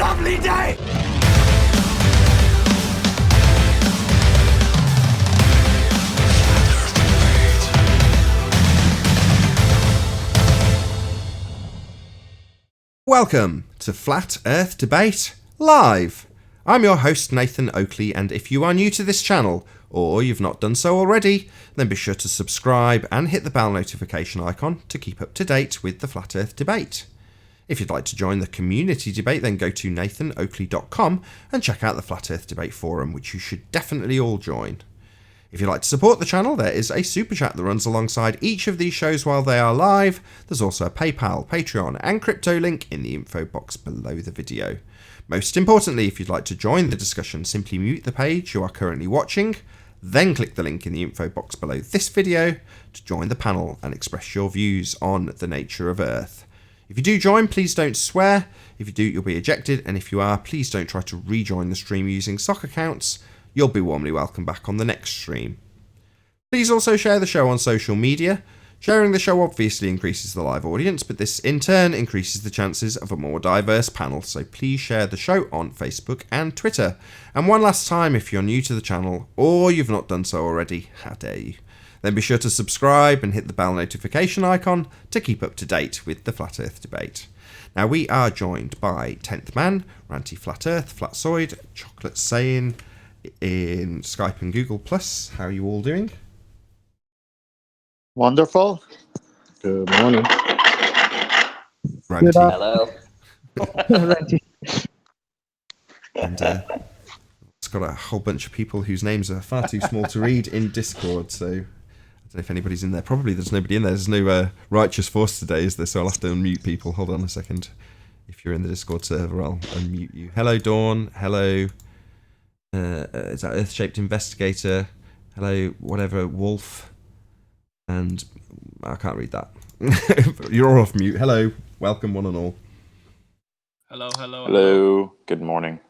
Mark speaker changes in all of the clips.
Speaker 1: lovely day!
Speaker 2: Welcome to Flat Earth Debate Live. I'm your host Nathan Oakley, and if you are new to this channel, or you've not done so already, then be sure to subscribe and hit the bell notification icon to keep up to date with the Flat Earth Debate. If you'd like to join the community debate, then go to nathanoakley.com and check out the Flat Earth Debate forum, which you should definitely all join. If you'd like to support the channel, there is a super chat that runs alongside each of these shows while they are live. There's also a PayPal, Patreon and crypto link in the info box below the video. Most importantly, if you'd like to join the discussion, simply mute the page you are currently watching, then click the link in the info box below this video to join the panel and express your views on the nature of Earth. If you do join, please don't swear. If you do, you'll be ejected, and if you are, please don't try to rejoin the stream using sock accounts. You'll be warmly welcome back on the next stream. Please also share the show on social media. Sharing the show obviously increases the live audience, but this in turn increases the chances of a more diverse panel, so please share the show on Facebook and Twitter. And one last time, if you're new to the channel, or you've not done so already, how dare you, then be sure to subscribe and hit the bell notification icon to keep up to date with the Flat Earth Debate. Now we are joined by 10th Man, Ranty Flat Earth, Flatsoid, Chocolate Saying, in Skype and Google+. How are you all doing?
Speaker 3: Wonderful.
Speaker 4: Good morning.
Speaker 2: Ranty.
Speaker 5: Hello.
Speaker 2: And it's got a whole bunch of people whose names are far too small to read in Discord, so I don't know if anybody's in there. Probably there's nobody in there. There's no righteous force today, is there? So I'll have to unmute people. Hold on a second. If you're in the Discord server, I'll unmute you. Hello, Dawn. Hello. Is that Earth-Shaped Investigator? Hello, whatever, Wolf. And I can't read that. You're all off mute. Hello. Welcome, one and all.
Speaker 6: Hello, hello.
Speaker 4: Hello. Good morning.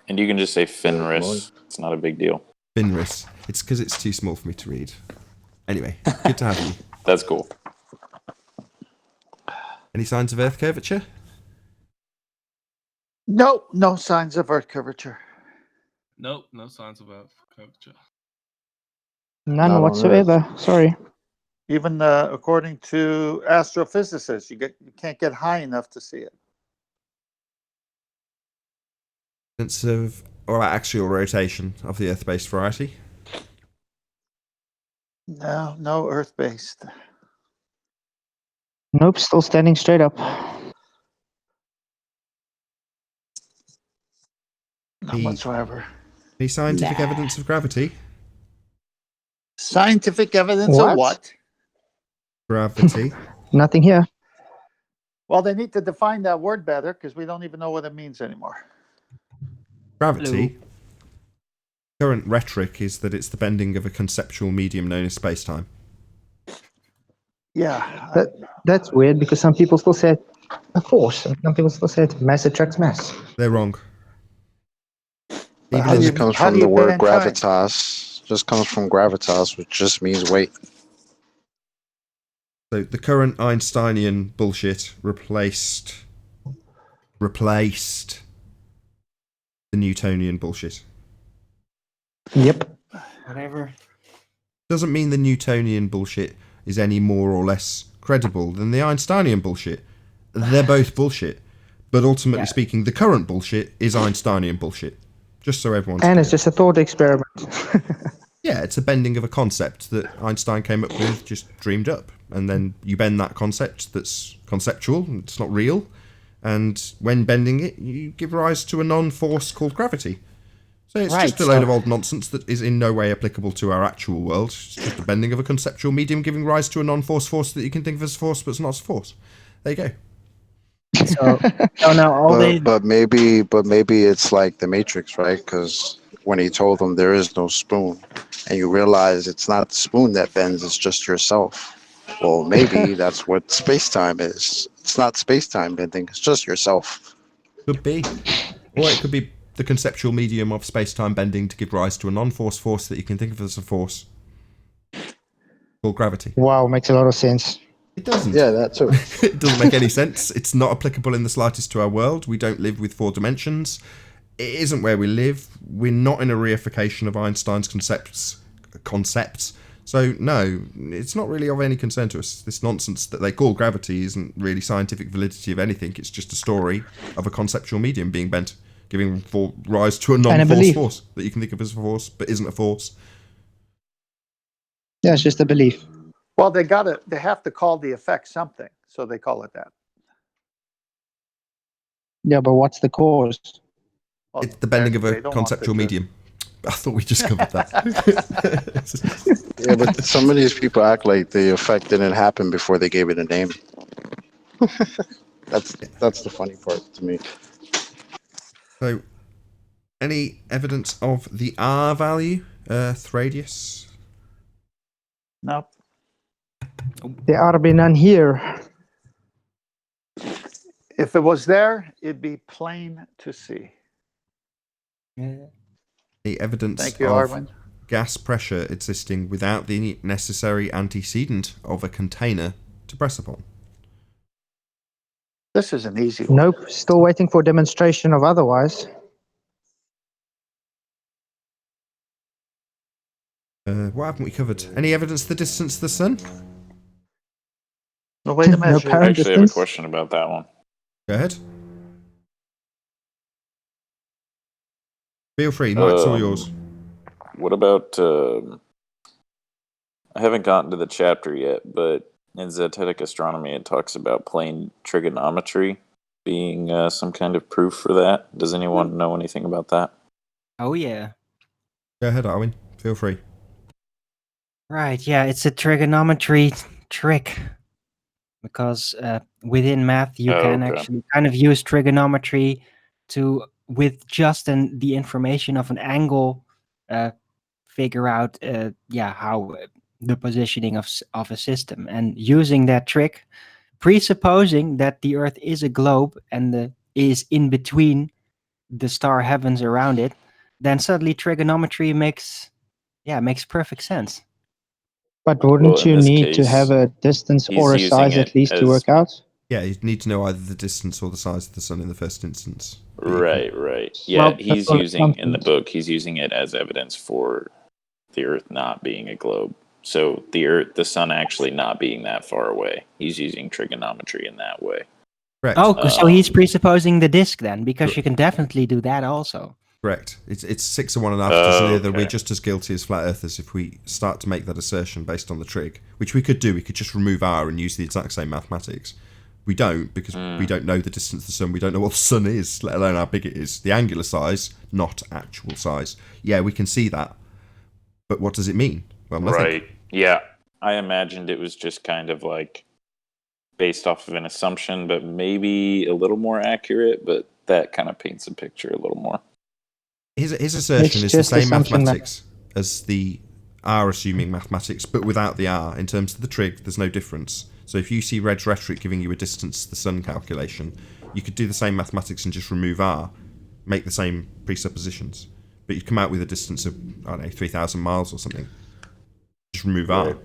Speaker 4: And you can just say Fenris. It's not a big deal.
Speaker 2: Fenris. It's because it's too small for me to read. Anyway, good to have you.
Speaker 4: That's cool.
Speaker 2: Any signs of Earth curvature?
Speaker 3: No, no signs of Earth curvature.
Speaker 6: Nope, no signs of Earth curvature.
Speaker 5: None
Speaker 4: Not on
Speaker 5: whatsoever. Sorry.
Speaker 3: Even according to astrophysicists, you can't get high enough to see it.
Speaker 2: Sense of, or axial rotation of the Earth-based variety?
Speaker 3: No, no Earth-based.
Speaker 5: Nope, still standing straight up.
Speaker 3: Not whatsoever.
Speaker 2: Any scientific evidence of gravity?
Speaker 3: Scientific evidence of what?
Speaker 2: Gravity.
Speaker 5: Nothing here.
Speaker 3: Well, they need to define that word better because we don't even know what it means anymore.
Speaker 2: Gravity. Current rhetoric is that it's the bending of a conceptual medium known as space-time.
Speaker 3: Yeah.
Speaker 5: That's weird because some people still say a force, and some people still say mass attracts mass.
Speaker 2: They're wrong.
Speaker 3: How do
Speaker 4: It
Speaker 3: you-
Speaker 4: comes
Speaker 3: how
Speaker 4: from
Speaker 3: do
Speaker 4: the
Speaker 3: you
Speaker 4: word
Speaker 3: bend time?
Speaker 4: gravitas. Just comes from gravitas, which just means weight.
Speaker 2: So the current Einsteinian bullshit replaced the Newtonian bullshit.
Speaker 5: Yep.
Speaker 3: Whatever.
Speaker 2: Doesn't mean the Newtonian bullshit is any more or less credible than the Einsteinian bullshit. They're both bullshit. But ultimately speaking, the current bullshit is Einsteinian bullshit. Just so everyone's
Speaker 5: And
Speaker 2: clear.
Speaker 5: it's just a thought experiment.
Speaker 2: Yeah, it's a bending of a concept that Einstein came up with, just dreamed up. And then you bend that concept that's conceptual, it's not real. And when bending it, you give rise to a non-force called gravity. So it's just a load of old nonsense that is in no way applicable to our actual world. It's just a bending of a conceptual medium giving rise to a non-force force that you can think of as force, but it's not a force. There you go.
Speaker 5: So, no, all they
Speaker 4: But maybe it's like the Matrix, right? Because when he told them there is no spoon, and you realize it's not the spoon that bends, it's just yourself. Well, maybe that's what space-time is. It's not space-time bending, it's just yourself.
Speaker 2: Could be. Or it could be the conceptual medium of space-time bending to give rise to a non-force force that you can think of as a force called gravity.
Speaker 5: Wow, makes a lot of sense.
Speaker 2: It doesn't.
Speaker 4: Yeah, that too.
Speaker 2: It doesn't make any sense. It's not applicable in the slightest to our world. We don't live with 4 dimensions. It isn't where we live. We're not in a reification of Einstein's concepts. So, no, it's not really of any concern to us. This nonsense that they call gravity isn't really scientific validity of anything. It's just a story of a conceptual medium being bent, giving rise to a non-force force that you can think of as a force, but isn't a force.
Speaker 5: Yeah, it's just a belief.
Speaker 3: Well, they have to call the effect something, so they call it that.
Speaker 5: Yeah, but what's the cause?
Speaker 3: Well,
Speaker 2: It's the bending of a
Speaker 3: they don't want
Speaker 2: conceptual
Speaker 3: it to-
Speaker 2: medium. I thought we just covered that.
Speaker 4: Yeah, but some of these people act like the effect didn't happen before they gave it a name. That's the funny part to me.
Speaker 2: So, any evidence of the R value, Earth radius?
Speaker 3: No.
Speaker 5: There are be none here.
Speaker 3: If it was there, it'd be plain to see.
Speaker 2: The evidence
Speaker 3: Thank you,
Speaker 2: of
Speaker 3: Arwen.
Speaker 2: gas pressure existing without the necessary antecedent of a container to press upon.
Speaker 3: This is an easy one.
Speaker 5: Nope, still waiting for demonstration of otherwise.
Speaker 2: What haven't we covered? Any evidence of the distance to the sun?
Speaker 3: No way to
Speaker 5: No
Speaker 3: measure.
Speaker 5: power.
Speaker 1: I actually have a
Speaker 5: distance?
Speaker 1: question about that one.
Speaker 2: Go ahead. Feel free, mic's all yours.
Speaker 1: What about? I haven't gotten to the chapter yet, but in Zetetic Astronomy, it talks about plane trigonometry being some kind of proof for that. Does anyone know anything about that?
Speaker 7: Oh yeah.
Speaker 2: Go ahead, Arwen. Feel free.
Speaker 7: Right, yeah, it's a trigonometry trick. Because within math, you
Speaker 1: Oh,
Speaker 7: can
Speaker 1: okay.
Speaker 7: actually kind of use trigonometry to, with just the information of an angle, figure out, how the positioning of a system. And using that trick, presupposing that the Earth is a globe and is in between the star heavens around it, then suddenly trigonometry makes perfect sense.
Speaker 5: But wouldn't
Speaker 1: Well, in
Speaker 5: you
Speaker 1: this
Speaker 5: need to
Speaker 1: case,
Speaker 5: have a distance
Speaker 1: he's
Speaker 5: or a
Speaker 1: using
Speaker 5: size
Speaker 1: it
Speaker 5: at least to
Speaker 1: as-
Speaker 5: work out?
Speaker 2: Yeah, you'd need to know either the distance or the size of the sun in the first instance. But you can-
Speaker 1: Right. Yeah,
Speaker 5: Well,
Speaker 1: he's
Speaker 5: that's all
Speaker 1: using in the
Speaker 5: assumptions.
Speaker 1: book. He's using it as evidence for the Earth not being a globe. So the sun actually not being that far away. He's using trigonometry in that way.
Speaker 2: Correct.
Speaker 7: Oh, so he's
Speaker 1: Um,
Speaker 7: presupposing the disk then, because you can definitely do that also.
Speaker 2: Correct. It's 6 of one and a half dozen the other.
Speaker 1: Okay.
Speaker 2: We're just as guilty as flat earthers if we start to make that assertion based on the trig, which we could do. We could just remove R and use the exact same mathematics. We don't, because we don't know the distance to the sun. We don't know what the sun is, let alone how big it is. The angular size, not actual size. Yeah, we can see that. But what does it mean? Well, nothing.
Speaker 1: Right. Yeah. I imagined it was just kind of like based off of an assumption, but maybe a little more accurate, but that kind of paints a picture a little more.
Speaker 2: His assertion
Speaker 5: It's
Speaker 2: is the
Speaker 5: just
Speaker 2: same
Speaker 5: assumption
Speaker 2: mathematics as the R assuming mathematics, but without the R. In terms of the trig, there's no difference. So if you see Red's rhetoric giving you a distance to the sun calculation, you could do the same mathematics and just remove R, make the same presuppositions. But you'd come out with a distance of, I don't know, 3,000 miles or something. Just remove R.
Speaker 1: Right.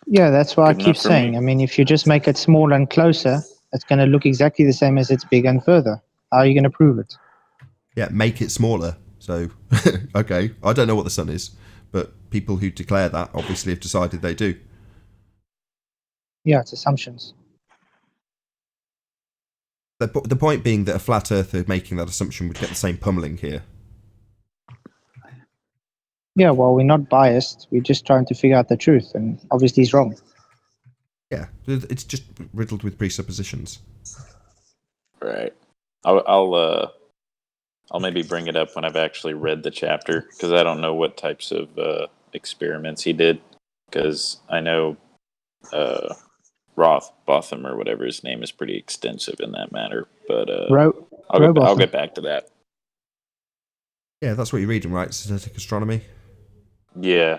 Speaker 5: Yeah, that's what I
Speaker 1: Good
Speaker 5: keep
Speaker 1: enough for
Speaker 5: saying.
Speaker 1: me.
Speaker 5: I mean, if you just make it smaller and closer, it's going to look exactly the same as it's bigger and further. How are you going to prove it?
Speaker 2: Yeah, make it smaller. So, okay, I don't know what the sun is, but people who declare that obviously have decided they do.
Speaker 5: Yeah, it's assumptions.
Speaker 2: The point being that a flat earther making that assumption would get the same pummeling here.
Speaker 5: Yeah, well, we're not biased. We're just trying to figure out the truth, and obviously he's wrong.
Speaker 2: Yeah, it's just riddled with presuppositions.
Speaker 1: Right. I'll maybe bring it up when I've actually read the chapter, because I don't know what types of experiments he did, because I know Botham or whatever his name is pretty extensive in that matter. But I'll
Speaker 5: Botham.
Speaker 1: get back to that.
Speaker 2: Yeah, that's what you're reading, right? Static astronomy.
Speaker 1: Yeah.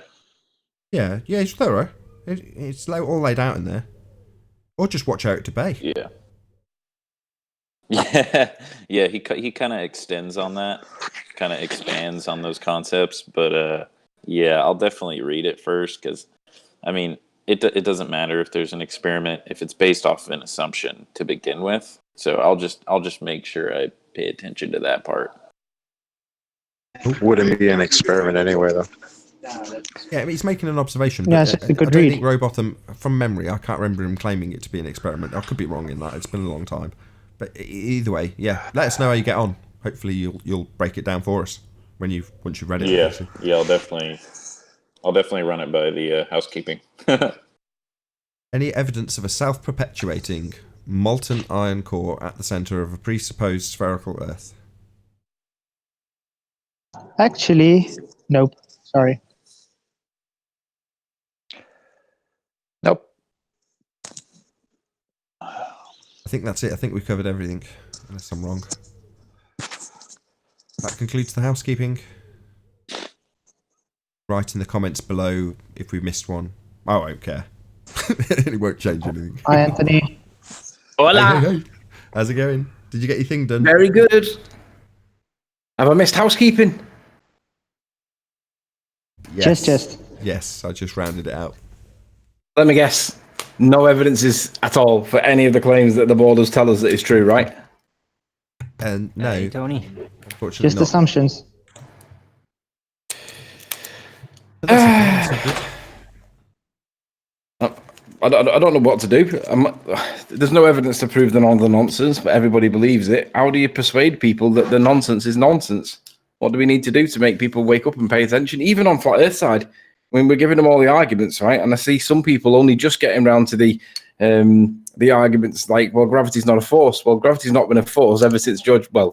Speaker 2: Yeah, it's thorough. It's all laid out in there. Or just watch Eric Debay.
Speaker 1: Yeah. Yeah. He kind of extends on that, kind of expands on those concepts. But yeah, I'll definitely read it first, because I mean, it doesn't matter if there's an experiment if it's based off of an assumption to begin with. So I'll just make sure I pay attention to that part.
Speaker 4: Wouldn't be an experiment anyway, though.
Speaker 2: Yeah, I mean, he's making an observation.
Speaker 5: Yeah,
Speaker 2: But
Speaker 5: it's just a good
Speaker 2: I don't
Speaker 5: read.
Speaker 2: think Rowbottom, from memory, I can't remember him claiming it to be an experiment. I could be wrong in that. It's been a long time. But either way, yeah, let us know how you get on. Hopefully, you'll break it down for us once you've read it.
Speaker 1: Yeah,
Speaker 2: obviously.
Speaker 1: yeah, I'll definitely run it by the housekeeping.
Speaker 2: Any evidence of a self-perpetuating molten iron core at the center of a presupposed spherical Earth?
Speaker 5: Actually, nope. Sorry.
Speaker 3: Nope.
Speaker 2: I think that's it. I think we've covered everything, unless I'm wrong. That concludes the housekeeping. Write in the comments below if we missed one. I won't care. It won't change anything.
Speaker 5: Hi, Anthony.
Speaker 8: Hola.
Speaker 2: Hey. How's it going? Did you get your thing done?
Speaker 8: Very good. Have I missed housekeeping?
Speaker 2: Yes.
Speaker 5: Just.
Speaker 2: Yes, I just rounded it out.
Speaker 8: Let me guess. No evidences at all for any of the claims that the borders tell us that is true, right?
Speaker 2: And no,
Speaker 7: Hey, Tony.
Speaker 2: unfortunately
Speaker 5: Just
Speaker 2: not.
Speaker 5: assumptions.
Speaker 2: But that's okay, that's all good.
Speaker 8: I don't know what to do. There's no evidence to prove the nonsense, but everybody believes it. How do you persuade people that the nonsense is nonsense? What do we need to do to make people wake up and pay attention? Even on Flat Earth side, when we're giving them all the arguments, right? And I see some people only just getting around to the arguments like, well, gravity's not a force. Well, gravity's not been a force ever since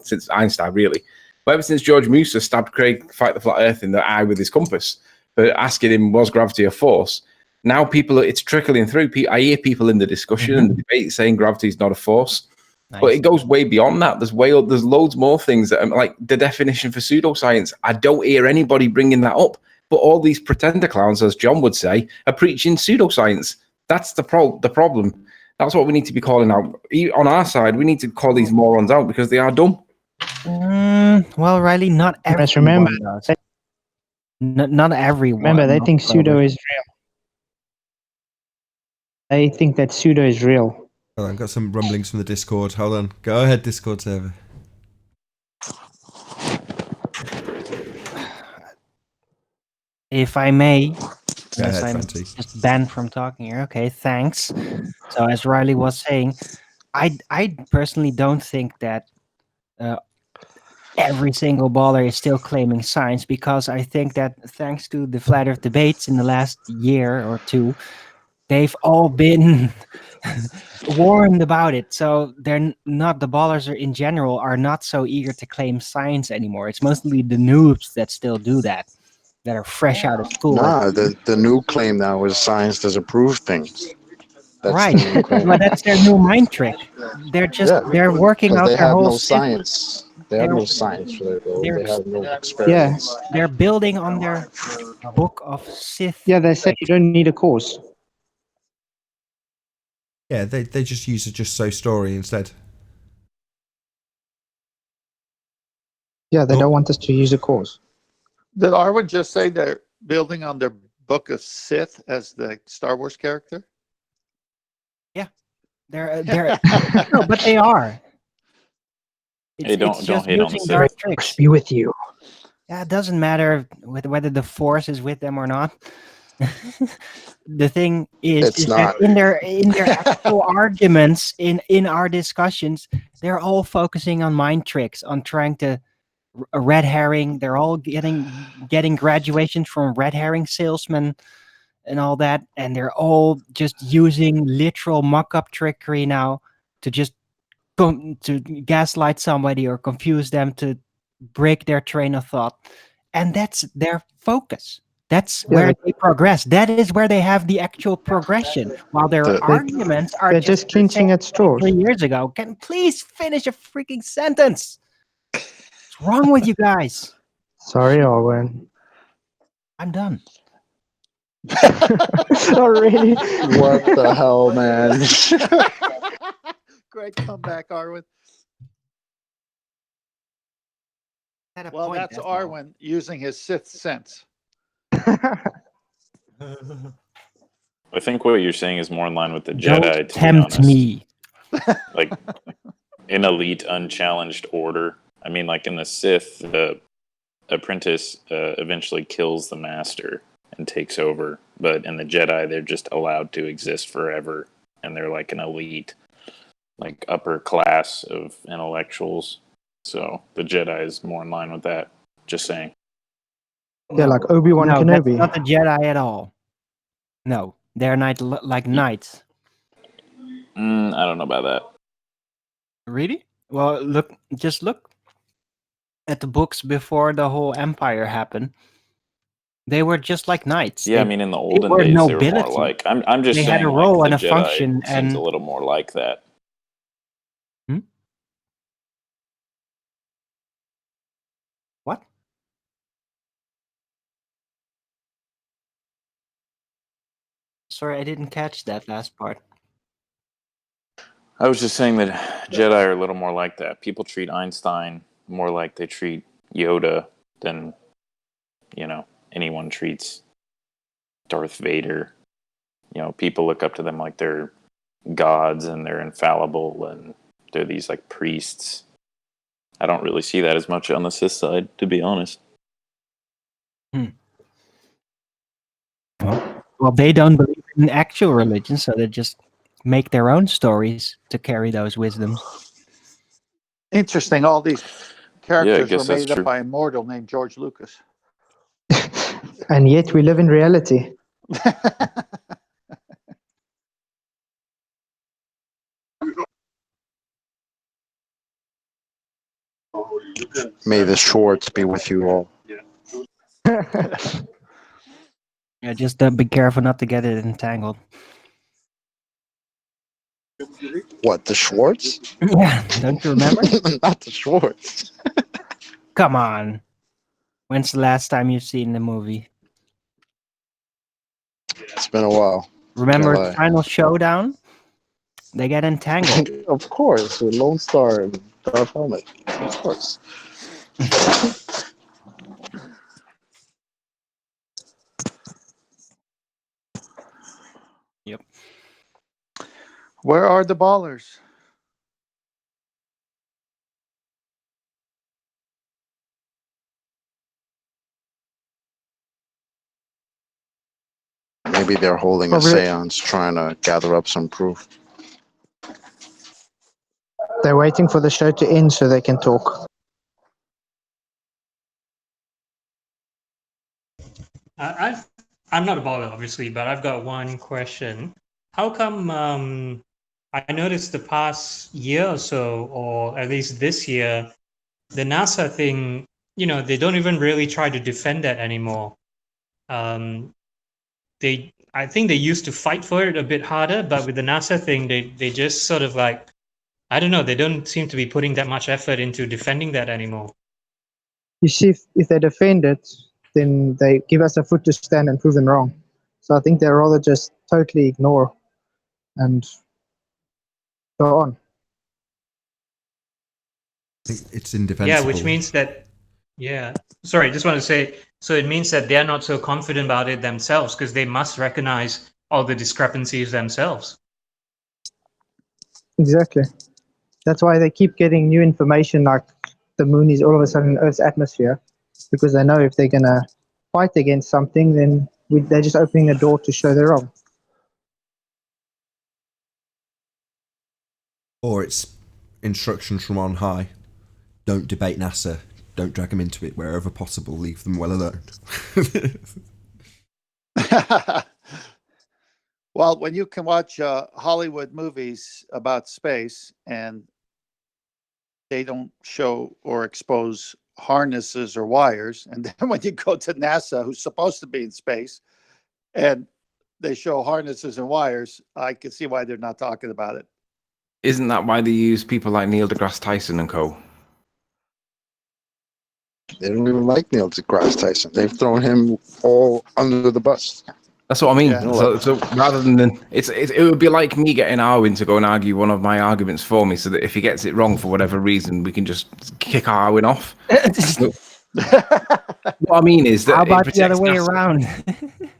Speaker 8: since Einstein, really. But ever since George Musa stabbed Craig Fight the Flat Earth in the eye with his compass for asking him, was gravity a force? Now it's trickling through. I hear people in the discussion and the debate saying gravity is not a force, but it goes way beyond that. There's loads more things that like the definition for pseudoscience. I don't hear anybody bringing that up, but all these pretender clowns, as John would say, are preaching pseudoscience. That's the problem. That's what we need to be calling out. On our side, we need to call these morons out because they are dumb.
Speaker 7: Well, Riley, not everyone.
Speaker 5: Just remember,
Speaker 7: does. Not everyone.
Speaker 5: remember, they think
Speaker 7: knows.
Speaker 5: pseudo is real. They think that pseudo is real.
Speaker 2: Hold on, I've got some rumblings from the Discord. Hold on. Go ahead, Discord server.
Speaker 7: If I may,
Speaker 2: Go
Speaker 7: unless
Speaker 2: ahead,
Speaker 7: I'm
Speaker 2: Fanti.
Speaker 7: just banned from talking here. Okay, thanks. So as Riley was saying, I personally don't think that every single baller is still claiming science, because I think that thanks to the flat earth debates in the last year or two, they've all been warned about it. So they're not, the ballers in general are not so eager to claim science anymore. It's mostly the noobs that still do that are fresh out of school.
Speaker 4: Nah, the new claim now is science doesn't prove things. That's
Speaker 7: Right.
Speaker 4: the new claim.
Speaker 7: Well, that's their new mind trick. They're just they're working out
Speaker 4: Because they
Speaker 7: their
Speaker 4: have
Speaker 7: whole
Speaker 4: no science. They have
Speaker 7: they're-
Speaker 4: no science for their goal.
Speaker 7: they're-
Speaker 4: They have no experiments.
Speaker 7: They're building on their book of Sith.
Speaker 5: Yeah, they say you don't need a course.
Speaker 2: Yeah, they just use a just so story instead.
Speaker 5: Yeah, they don't want us to use a course.
Speaker 3: Did Arwen just say they're building on their book of Sith as the Star Wars character?
Speaker 7: They're no, but they are.
Speaker 1: Hey, don't
Speaker 7: just
Speaker 1: hate on the
Speaker 7: using
Speaker 1: Sith.
Speaker 7: dark tricks.
Speaker 5: Be with you.
Speaker 7: Yeah, it doesn't matter whether the Force is with them or not. The thing is
Speaker 4: It's
Speaker 7: that
Speaker 4: not.
Speaker 7: in their actual arguments, in our discussions, they're all focusing on mind tricks, on trying to a red herring. They're all getting graduations from red herring salesmen and all that, and they're all just using literal mock-up trickery now to just to gaslight somebody or confuse them, to break their train of thought. And that's their focus. That's where they progress. That is where they have the actual progression. While their arguments are
Speaker 5: They're just clinching at straws.
Speaker 7: 3 years ago. Can please finish a freaking sentence? What's wrong with you guys?
Speaker 5: Sorry, Owen.
Speaker 7: I'm done.
Speaker 5: Oh, really?
Speaker 4: What the hell, man?
Speaker 3: Great comeback, Arwen.
Speaker 7: At a
Speaker 3: Well,
Speaker 7: point,
Speaker 3: that's
Speaker 7: all.
Speaker 3: Arwen using his Sith sense.
Speaker 1: I think what you're saying is more in line with the
Speaker 7: Don't
Speaker 1: Jedi, to be
Speaker 7: tempt
Speaker 1: honest.
Speaker 7: me.
Speaker 1: Like an elite, unchallenged order. I mean, like in the Sith, the apprentice eventually kills the master and takes over. But in the Jedi, they're just allowed to exist forever, and they're like an elite, like upper class of intellectuals. So the Jedi is more in line with that. Just saying.
Speaker 5: Yeah, like Obi-Wan
Speaker 7: No,
Speaker 5: Kenobi.
Speaker 7: that's not the Jedi at all. No, they're like knights.
Speaker 1: I don't know about that.
Speaker 7: Really? Well, just look at the books before the whole empire happened. They were just like knights.
Speaker 1: Yeah, I
Speaker 7: They
Speaker 1: mean, in the olden
Speaker 7: were
Speaker 1: days, they were more
Speaker 7: nobility.
Speaker 1: like. I'm just
Speaker 7: They
Speaker 1: saying,
Speaker 7: had a
Speaker 1: like
Speaker 7: role
Speaker 1: the
Speaker 7: and a
Speaker 1: Jedi
Speaker 7: function,
Speaker 1: seems
Speaker 7: and
Speaker 1: a little more like that.
Speaker 7: what? Sorry, I didn't catch that last part.
Speaker 1: I was just saying that Jedi are a little more like that. People treat Einstein more like they treat Yoda than, anyone treats Darth Vader. People look up to them like they're gods and they're infallible and they're these like priests. I don't really see that as much on the Sith side, to be honest.
Speaker 7: Well, they don't believe in actual religion, so they just make their own stories to carry those wisdoms.
Speaker 3: Interesting. All these characters were
Speaker 1: guess that's
Speaker 3: made up
Speaker 1: true.
Speaker 3: by a mortal named George Lucas.
Speaker 5: And yet we live in reality.
Speaker 4: May the Schwartz be with you all.
Speaker 7: Yeah, just be careful not to get it entangled.
Speaker 4: What, the Schwartz?
Speaker 7: Yeah, don't you remember?
Speaker 4: Not the Schwartz.
Speaker 7: Come on. When's the last time you've seen the movie?
Speaker 4: It's been a while.
Speaker 7: Remember
Speaker 4: Can't
Speaker 7: the
Speaker 4: lie.
Speaker 7: final showdown? They get entangled.
Speaker 4: Of course, with Lone Star and Darth Helmet. Of course.
Speaker 7: Yep.
Speaker 3: Where are the ballers?
Speaker 4: Maybe they're holding a
Speaker 5: Probably-
Speaker 4: seance trying to gather up some proof.
Speaker 5: They're waiting for the show to end so they can talk.
Speaker 9: I'm not a baller, obviously, but I've got one question. How come I noticed the past year or so, or at least this year, the NASA thing, they don't even really try to defend that anymore. I think they used to fight for it a bit harder, but with the NASA thing, they just sort of like, I don't know, they don't seem to be putting that much effort into defending that anymore.
Speaker 5: You see, if they defend it, then they give us a foot to stand and prove them wrong. So I think they'd rather just totally ignore and go on.
Speaker 2: It's indefensible.
Speaker 9: Yeah, which means that, sorry, just want to say, so it means that they're not so confident about it themselves because they must recognize all the discrepancies themselves.
Speaker 5: Exactly. That's why they keep getting new information like the moon is all of a sudden in Earth's atmosphere, because they know if they're going to fight against something, then they're just opening a door to show they're wrong.
Speaker 2: Or it's instructions from on high. Don't debate NASA. Don't drag them into it wherever possible. Leave them well alone.
Speaker 3: Well, when you can watch Hollywood movies about space and they don't show or expose harnesses or wires, and then when you go to NASA, who's supposed to be in space, and they show harnesses and wires, I can see why they're not talking about it.
Speaker 8: Isn't that why they use people like Neil deGrasse Tyson and co?
Speaker 4: They don't even like Neil deGrasse Tyson. They've thrown him all under the bus.
Speaker 8: That's what I mean.
Speaker 3: Yeah.
Speaker 8: So rather than it would be like me getting Arwin to go and argue one of my arguments for me, so that if he gets it wrong for whatever reason, we can just kick Arwin off. What I mean is that
Speaker 7: How about
Speaker 8: it
Speaker 7: the other
Speaker 8: protects
Speaker 7: way
Speaker 8: NASA.
Speaker 7: around?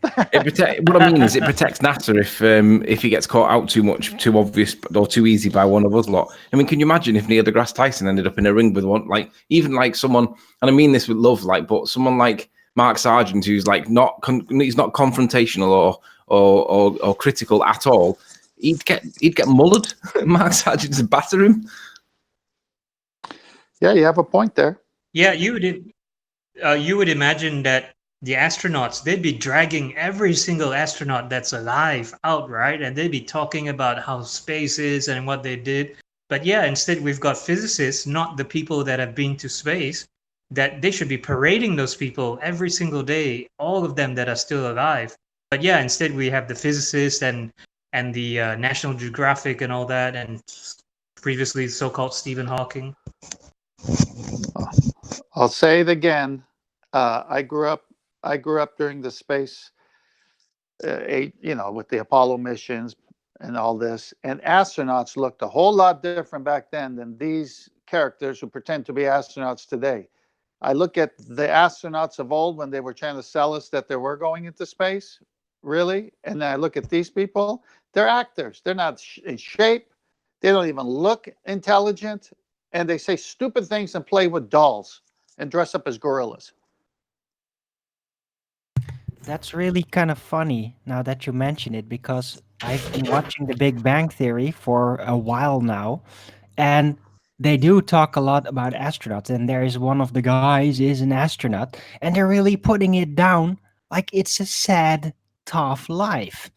Speaker 8: What I mean is, it protects NASA if he gets caught out too much, too obvious, or too easy by one of us lot. I mean, can you imagine if Neil deGrasse Tyson ended up in a ring with one, like even like someone, and I mean this with love, like, but someone like Mark Sargent, who's like he's not confrontational or critical at all. He'd get mullered. Mark Sargent would batter him.
Speaker 3: Yeah, you have a point there.
Speaker 9: Yeah, you would imagine that the astronauts, they'd be dragging every single astronaut that's alive out, right? And they'd be talking about how space is and what they did. But yeah, instead we've got physicists, not the people that have been to space, that they should be parading those people every single day, all of them that are still alive. But yeah, instead we have the physicists and the National Geographic and all that, and previously so-called Stephen Hawking.
Speaker 3: I'll say it again. I grew up during the space age, with the Apollo missions and all this. And astronauts looked a whole lot different back then than these characters who pretend to be astronauts today. I look at the astronauts of old when they were trying to sell us that they were going into space, really. And then I look at these people, they're actors. They're not in shape. They don't even look intelligent. And they say stupid things and play with dolls and dress up as gorillas.
Speaker 7: That's really kind of funny now that you mention it, because I've been watching The Big Bang Theory for a while now, and they do talk a lot about astronauts, and there is one of the guys is an astronaut, and they're really putting it down like it's a sad, tough life.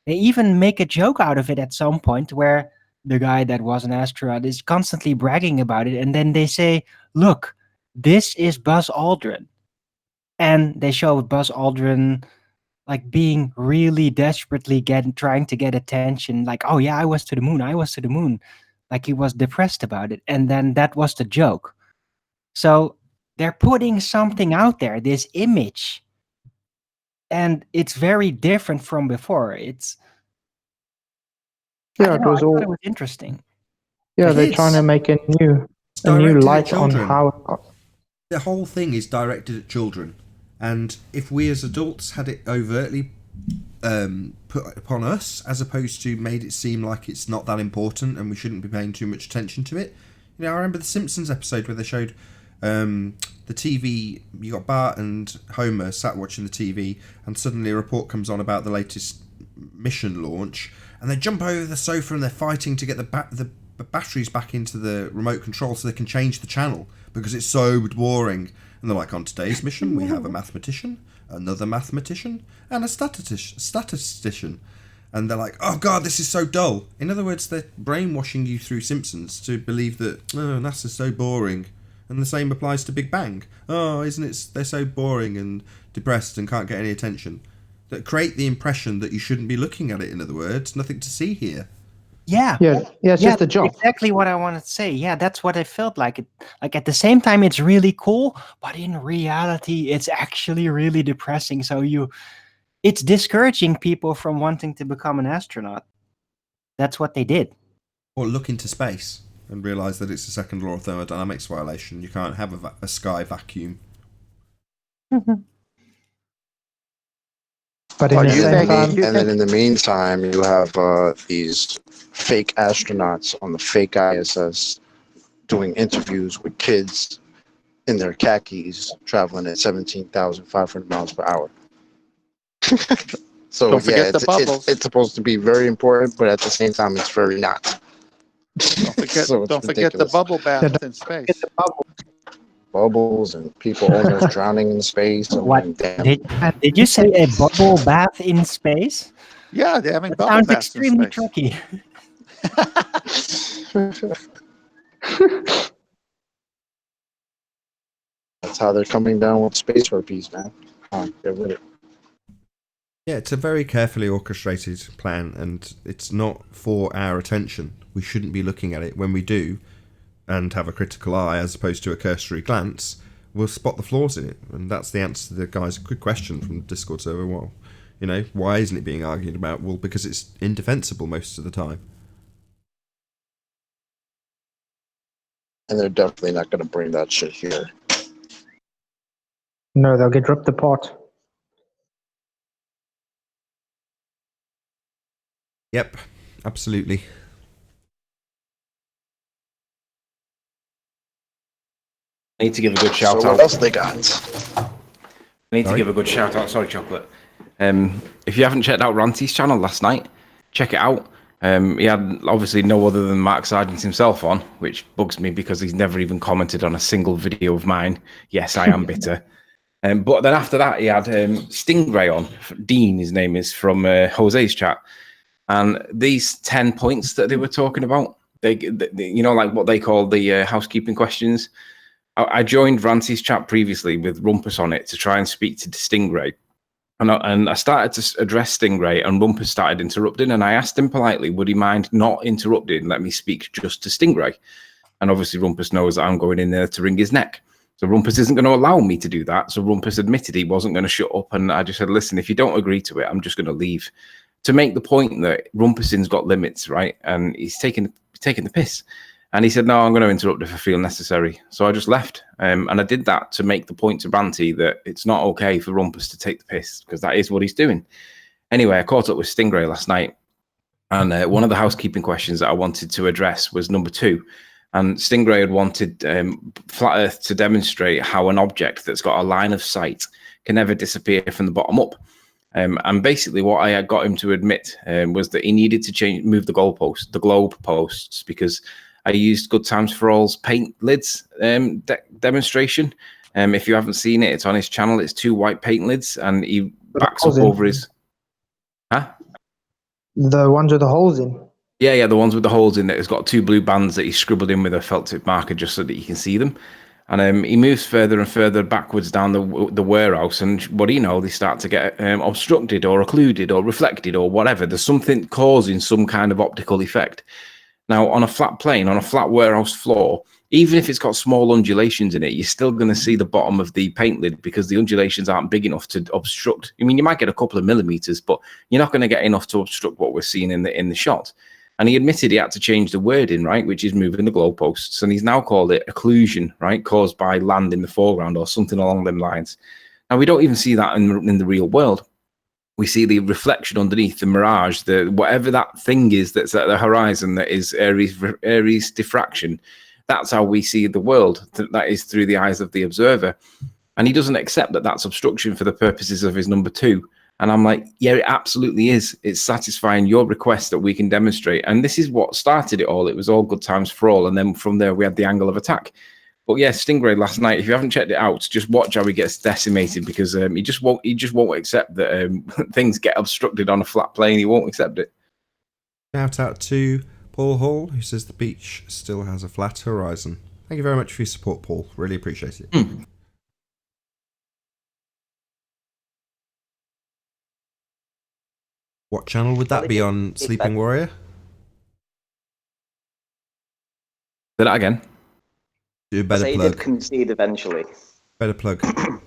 Speaker 7: They even make a joke out of it at some point where the guy that was an astronaut is constantly bragging about it, and then they say, look, this is Buzz Aldrin. And they show Buzz Aldrin like being really desperately trying to get attention, like, oh yeah, I was to the moon. Like he was depressed about it. And then that was the joke. So they're putting something out there, this image. And it's very different from before. It's
Speaker 5: Yeah,
Speaker 7: I
Speaker 5: it was
Speaker 7: thought
Speaker 5: all.
Speaker 7: it was interesting.
Speaker 5: Yeah,
Speaker 2: It
Speaker 5: they're
Speaker 2: is.
Speaker 5: trying to make a new
Speaker 2: directed at
Speaker 5: light on
Speaker 2: children.
Speaker 5: how.
Speaker 2: The whole thing is directed at children, and if we as adults had it overtly put upon us, as opposed to made it seem like it's not that important and we shouldn't be paying too much attention to it. I remember the Simpsons episode where they showed the TV. You got Bart and Homer sat watching the TV, and suddenly a report comes on about the latest mission launch, and they jump over the sofa and they're fighting to get the batteries back into the remote control so they can change the channel because it's so boring. And they're like, on today's mission we have a mathematician, another mathematician, and a statistician. And they're like, oh god, this is so dull. In other words, they're brainwashing you through Simpsons to believe that, oh, NASA's so boring. And the same applies to Big Bang. Oh, isn't it? They're so boring and depressed and can't get any attention. That create the impression that you shouldn't be looking at it. In other words, nothing to see here.
Speaker 7: Yeah.
Speaker 5: It's just a job.
Speaker 7: Exactly what I wanted to say. Yeah, that's what I felt like. Like at the same time, it's really cool, but in reality, it's actually really depressing. So it's discouraging people from wanting to become an astronaut. That's what they did.
Speaker 2: Or look into space and realise that it's a second law of thermodynamics violation. You can't have a sky vacuum.
Speaker 5: But in the same time,
Speaker 4: and then in the meantime, you have these fake astronauts on the fake ISS doing interviews with kids in their khakis, traveling at 17,500 miles per hour. So
Speaker 3: Don't forget the bubbles.
Speaker 4: it's supposed to be very important, but at the same time, it's very not.
Speaker 3: Don't forget the bubble bath in space.
Speaker 4: Bubbles and people almost drowning in space.
Speaker 7: What?
Speaker 4: Damn.
Speaker 7: Did you say a bubble bath in space?
Speaker 3: Yeah, they're having
Speaker 7: That
Speaker 3: bubble
Speaker 7: sounds
Speaker 3: baths in
Speaker 7: extremely
Speaker 3: space.
Speaker 7: tricky.
Speaker 4: That's how they're coming down with space herpes, man. Get with it.
Speaker 2: Yeah, it's a very carefully orchestrated plan, and it's not for our attention. We shouldn't be looking at it. When we do, and have a critical eye as opposed to a cursory glance, we'll spot the flaws in it. And that's the answer to the guy's quick question from the Discord server. Well, why isn't it being argued about? Well, because it's indefensible most of the time.
Speaker 4: And they're definitely not going to bring that shit here.
Speaker 5: no, they'll get ripped apart.
Speaker 2: Yep, absolutely.
Speaker 8: I need to give a good shout
Speaker 4: So
Speaker 8: out.
Speaker 4: what else they got?
Speaker 8: I need to
Speaker 2: Sorry?
Speaker 8: give a good shout out. Sorry, Chocolate. If you haven't checked out Ranty's channel last night, check it out. He had obviously no other than Mark Sargent himself on, which bugs me because he's never even commented on a single video of mine. Yes, I am bitter. But then after that, he had Stingray on. Dean, his name is, from Jose's chat. And these 10 points that they were talking about, they you know, like what they call the housekeeping questions. I joined Ranty's chat previously with Rumpus on it to try and speak to Stingray. And I started to address Stingray, and Rumpus started interrupting. And I asked him politely, would he mind not interrupting and let me speak just to Stingray? And obviously, Rumpus knows that I'm going in there to wring his neck. So Rumpus isn't going to allow me to do that. So Rumpus admitted he wasn't going to shut up. And I just said, listen, if you don't agree to it, I'm just going to leave. To make the point that Rumpus's got limits, right? And he's taking the piss. And he said, no, I'm going to interrupt if I feel necessary. So I just left. And I did that to make the point to Ranty that it's not okay for Rumpus to take the piss, because that is what he's doing. Anyway, I caught up with Stingray last night. And one of the housekeeping questions that I wanted to address was number 2. And Stingray had wanted Flat Earth to demonstrate how an object that's got a line of sight can never disappear from the bottom up. And basically what I had got him to admit was that he needed to move the globe posts, because I used Good Times for All's paint lids demonstration. If you haven't seen it, it's on his channel. It's 2 white paint lids, and he backs up over his... Huh?
Speaker 5: The ones with the holes in.
Speaker 8: Yeah, the ones with the holes in it. It's got 2 blue bands that he scribbled in with a felt tip marker just so that you can see them. And he moves further and further backwards down the warehouse, and what do you know, they start to get obstructed or occluded or reflected or whatever. There's something causing some kind of optical effect. Now, on a flat plane, on a flat warehouse floor, even if it's got small undulations in it, you're still going to see the bottom of the paint lid because the undulations aren't big enough to obstruct. I mean, you might get a couple of millimeters, but you're not going to get enough to obstruct what we're seeing in the shot. And he admitted he had to change the wording, right, which is moving the goalposts. And he's now called it occlusion, right, caused by land in the foreground or something along them lines. Now, we don't even see that in the real world. We see the reflection underneath, the mirage, whatever that thing is that's at the horizon that is Aries diffraction. That's how we see the world. That is through the eyes of the observer. And he doesn't accept that that's obstruction for the purposes of his number 2. And I'm like, yeah, it absolutely is. It's satisfying your request that we can demonstrate. And this is what started it all. It was all Good Times for All. And then from there, we had the angle of attack. But yeah, Stingray last night, if you haven't checked it out, just watch how he gets decimated, because he just won't accept that things get obstructed on a flat plane. He won't accept it.
Speaker 2: Shout out to Paul Hall, who says the beach still has a flat horizon. Thank you very much for your support, Paul. Really appreciate it. What channel would that be on? Sleeping Warrior?
Speaker 8: Say that again.
Speaker 2: Do a better
Speaker 10: Say
Speaker 2: plug.
Speaker 10: did concede eventually.
Speaker 2: Better plug.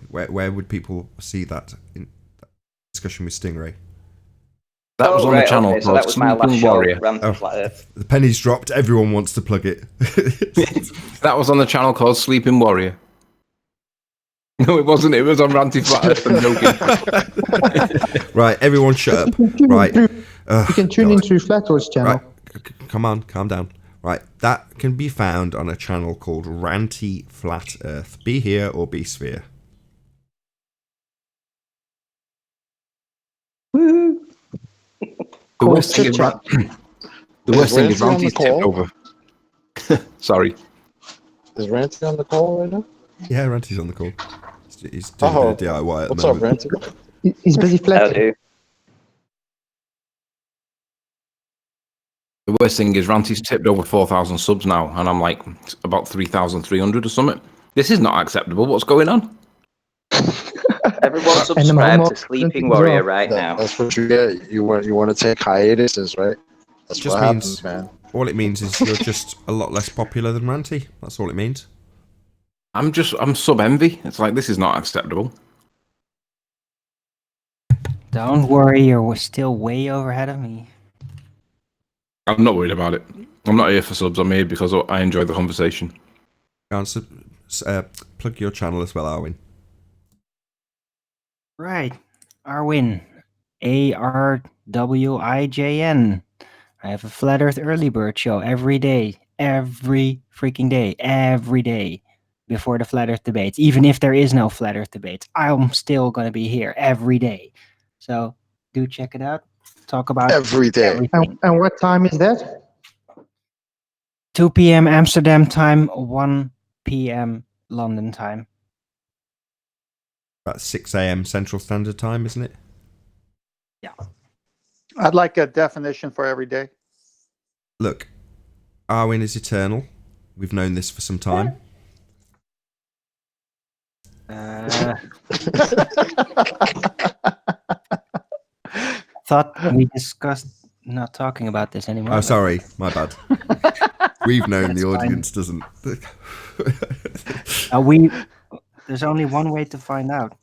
Speaker 2: Where would people see that in that discussion with Stingray?
Speaker 8: That was on the channel.
Speaker 10: Okay, so that was my last
Speaker 8: Warrior.
Speaker 10: show, Flat Earth.
Speaker 2: The penny's dropped. Everyone wants to plug it.
Speaker 8: That was on the channel called Sleeping Warrior. No, it wasn't. It was on Ranty Flat Earth. I'm joking.
Speaker 2: Right, everyone shut up. Right.
Speaker 5: You can tune into Flat Earth's channel.
Speaker 2: Right. Come on, calm down. Right, that can be found on a channel called Ranty Flat Earth. Be here or be sphere.
Speaker 5: Woohoo!
Speaker 8: The worst thing is Ranty's tipped over. Sorry.
Speaker 4: Is Ranty on the call right now?
Speaker 2: Yeah, Ranty's on the call. He's doing a bit of DIY at the
Speaker 4: What's up,
Speaker 2: moment.
Speaker 4: Ranty?
Speaker 5: He's busy flatting.
Speaker 8: The worst thing is Ranty's tipped over 4,000 subs now, and I'm like about 3,300 or something. This is not acceptable. What's going on?
Speaker 10: Everyone subscribe to Sleeping Warrior right now.
Speaker 4: That's what you get. You want to take hiatuses, right? That's
Speaker 2: Just
Speaker 4: what
Speaker 2: means,
Speaker 4: happens, man.
Speaker 2: all it means is you're just a lot less popular than Ranty. That's all it means.
Speaker 8: I'm sub envy. It's like, this is not acceptable.
Speaker 7: Don't worry, you're still way over ahead of me.
Speaker 8: I'm not worried about it. I'm not here for subs. I'm here because I enjoy the conversation.
Speaker 2: Plug your channel as well, Arwin.
Speaker 7: Right. Arwin. ARWIJN. I have a Flat Earth Early Bird show every day, every freaking day, every day before the Flat Earth debates. Even if there is no Flat Earth debates, I'm still going to be here every day. So do check it out. Talk about
Speaker 4: Every day.
Speaker 7: everything.
Speaker 5: And what time is that?
Speaker 7: 2 p.m. Amsterdam time, 1 p.m. London time.
Speaker 2: About 6 a.m. Central Standard Time, isn't it?
Speaker 7: Yeah.
Speaker 3: I'd like a definition for every day.
Speaker 2: Look, Arwen is eternal. We've known this for some time.
Speaker 7: Thought we discussed not talking about this anymore.
Speaker 2: Oh, sorry, my bad. We've known
Speaker 7: That's
Speaker 2: the audience doesn't.
Speaker 7: There's only one way to find out.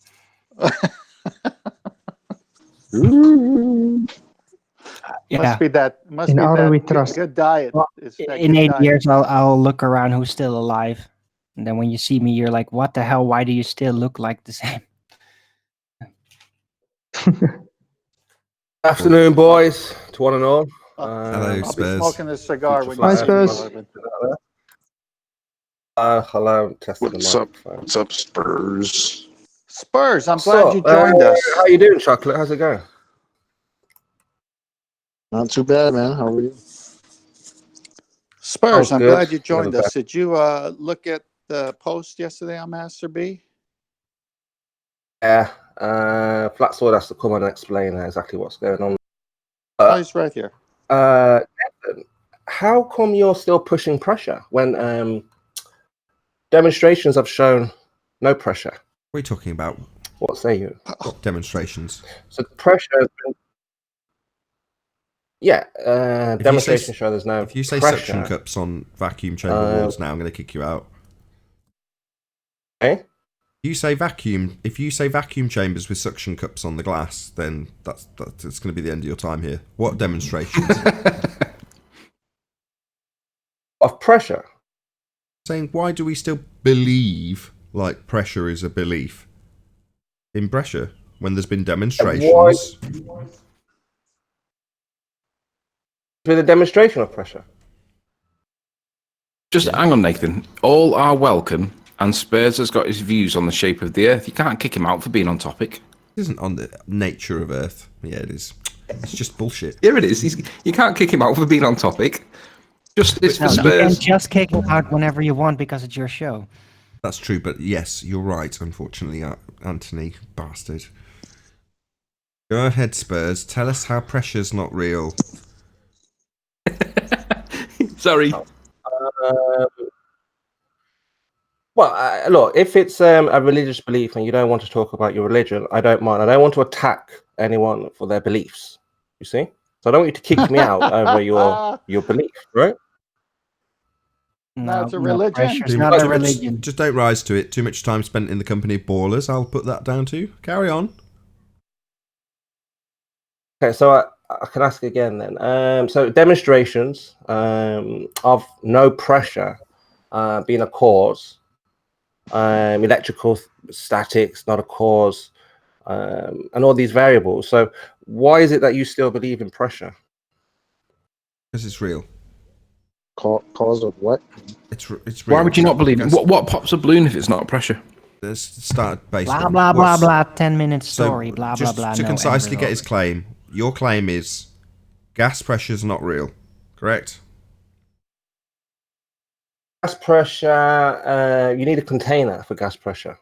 Speaker 7: Yeah.
Speaker 3: Must be that
Speaker 5: In order we
Speaker 3: good,
Speaker 5: trust.
Speaker 3: good diet.
Speaker 7: Well,
Speaker 3: It's that
Speaker 7: in
Speaker 3: good
Speaker 7: 8
Speaker 3: diet.
Speaker 7: years, I'll look around who's still alive, and then when you see me, you're like, "What the hell? Why do you still look like the same?"
Speaker 11: Afternoon, boys, to one and all.
Speaker 2: Hello,
Speaker 3: I'll be
Speaker 2: Spurs.
Speaker 3: smoking a cigar when
Speaker 5: Hi,
Speaker 3: you
Speaker 5: Spurs.
Speaker 11: Hello, testing
Speaker 4: What's
Speaker 11: the
Speaker 4: up?
Speaker 11: microphone.
Speaker 4: What's up, Spurs?
Speaker 3: Spurs, I'm
Speaker 11: What's
Speaker 3: glad
Speaker 11: up?
Speaker 3: you joined us.
Speaker 11: How you doing, Chocolate? How's it going?
Speaker 4: Not too bad, man. How are you?
Speaker 3: Spurs,
Speaker 11: Oh,
Speaker 3: I'm
Speaker 11: good.
Speaker 3: glad you joined
Speaker 11: Never
Speaker 3: us. Did you look at the post yesterday on Master B?
Speaker 11: Yeah, Flat Sword has to come and explain exactly what's going on.
Speaker 3: Oh, he's right here.
Speaker 11: Nathan, how come you're still pushing pressure when demonstrations have shown no pressure?
Speaker 2: What are you talking about?
Speaker 11: What say you?
Speaker 2: What demonstrations?
Speaker 11: So pressure has been... Yeah,
Speaker 2: If you
Speaker 11: demonstrations
Speaker 2: say-
Speaker 11: show there's no
Speaker 2: If you say
Speaker 11: pressure.
Speaker 2: suction cups on vacuum chamber walls now, I'm going to kick you out.
Speaker 11: Eh?
Speaker 2: If you say vacuum chambers with suction cups on the glass, then that's it's going to be the end of your time here. What demonstrations?
Speaker 11: Of pressure.
Speaker 2: Saying, why do we still believe like pressure is a belief in pressure when there's been demonstrations?
Speaker 11: With a demonstration of pressure.
Speaker 8: Just hang on, Nathan. All are welcome, and Spurs has got his views on the shape of the Earth. You can't kick him out for being on topic.
Speaker 2: It isn't on the nature of Earth. Yeah, it is. It's just bullshit.
Speaker 8: Here it is. You can't kick him out for being on topic. Justice for
Speaker 7: No, you can
Speaker 8: Spurs.
Speaker 7: just kick him out whenever you want because it's your show.
Speaker 2: That's true, but yes, you're right, unfortunately, Anthony, bastard. Go ahead, Spurs. Tell us how pressure's not real.
Speaker 8: Sorry.
Speaker 11: Well, look, if it's a religious belief and you don't want to talk about your religion, I don't mind. I don't want to attack anyone for their beliefs. You see? So I don't want you to kick me out over your belief, right?
Speaker 3: No, it's a religion.
Speaker 7: Pressure's not a religion.
Speaker 2: Just don't rise to it. Too much time spent in the company of ballers. I'll put that down to you. Carry on.
Speaker 11: Okay, so I can ask again then. So demonstrations of no pressure being a cause, electrical statics not a cause, and all these variables. So why is it that you still believe in pressure?
Speaker 2: Because it's real.
Speaker 4: Cause of what?
Speaker 2: It's real.
Speaker 8: Why would you not believe it? What pops a balloon if it's not pressure?
Speaker 2: Let's start based
Speaker 7: Blah
Speaker 2: on
Speaker 7: blah blah
Speaker 2: what's-
Speaker 7: blah. 10-minute
Speaker 2: So,
Speaker 7: story. Blah blah
Speaker 2: just
Speaker 7: blah.
Speaker 2: to
Speaker 7: no
Speaker 2: concisely
Speaker 7: end
Speaker 2: get his claim, your claim is gas pressure's not real, correct?
Speaker 11: Gas pressure, you need a container for gas pressure.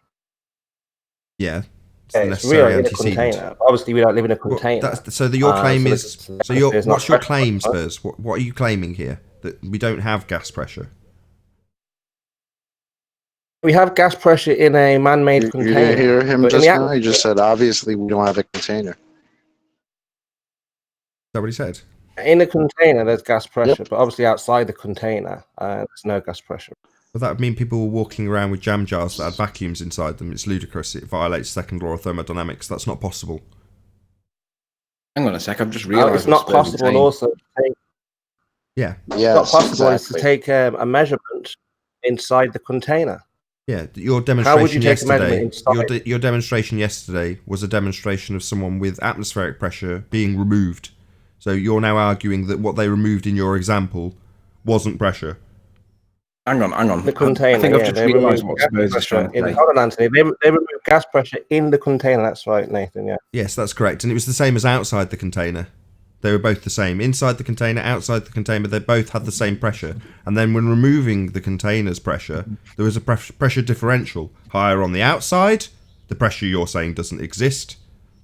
Speaker 2: Yeah. It's
Speaker 11: Okay,
Speaker 2: the
Speaker 11: it's real
Speaker 2: necessary
Speaker 11: in a
Speaker 2: antecedent.
Speaker 11: container. Obviously, we don't live in a
Speaker 2: Well,
Speaker 11: container.
Speaker 2: so your claim
Speaker 11: so
Speaker 2: is
Speaker 11: the
Speaker 2: so your
Speaker 11: atmosphere is not
Speaker 2: what's your
Speaker 11: pressure,
Speaker 2: claim,
Speaker 11: right?
Speaker 2: Spurs? What are you claiming here? That we don't have gas pressure?
Speaker 11: We have gas pressure in a man-made
Speaker 4: You
Speaker 11: container.
Speaker 4: didn't hear him
Speaker 11: but in
Speaker 4: just
Speaker 11: the
Speaker 4: now? He just said, obviously, we don't have a container.
Speaker 2: Is that what he said?
Speaker 11: In a container, there's gas pressure, but obviously outside the container, there's no gas pressure.
Speaker 2: Well, that would mean people were walking around with jam jars that had vacuums inside them. It's ludicrous. It violates second law of thermodynamics. That's not possible.
Speaker 8: Hang on a sec. I've just realised
Speaker 11: It's not possible also to take,
Speaker 2: Yeah.
Speaker 11: it's
Speaker 4: Yes,
Speaker 11: not possible is to
Speaker 4: exactly.
Speaker 11: take a measurement inside the container.
Speaker 2: Yeah, your
Speaker 11: How would you
Speaker 2: demonstration
Speaker 11: take a measurement
Speaker 2: yesterday.
Speaker 11: inside?
Speaker 2: Your demonstration yesterday was a demonstration of someone with atmospheric pressure being removed. So you're now arguing that what they removed in your example wasn't pressure.
Speaker 8: Hang on.
Speaker 11: The container.
Speaker 8: I think I've just
Speaker 11: they
Speaker 8: realised
Speaker 11: removed
Speaker 8: what
Speaker 11: gas
Speaker 8: Spurs is
Speaker 11: pressure
Speaker 8: trying to
Speaker 11: in.
Speaker 8: say.
Speaker 11: Hold on, Anthony. They removed gas pressure in the container. That's right, Nathan. Yeah.
Speaker 2: Yes, that's correct. And it was the same as outside the container. They were both the same. Inside the container, outside the container, they both had the same pressure. And then when removing the container's pressure, there was a pressure differential. Higher on the outside, the pressure you're saying doesn't exist,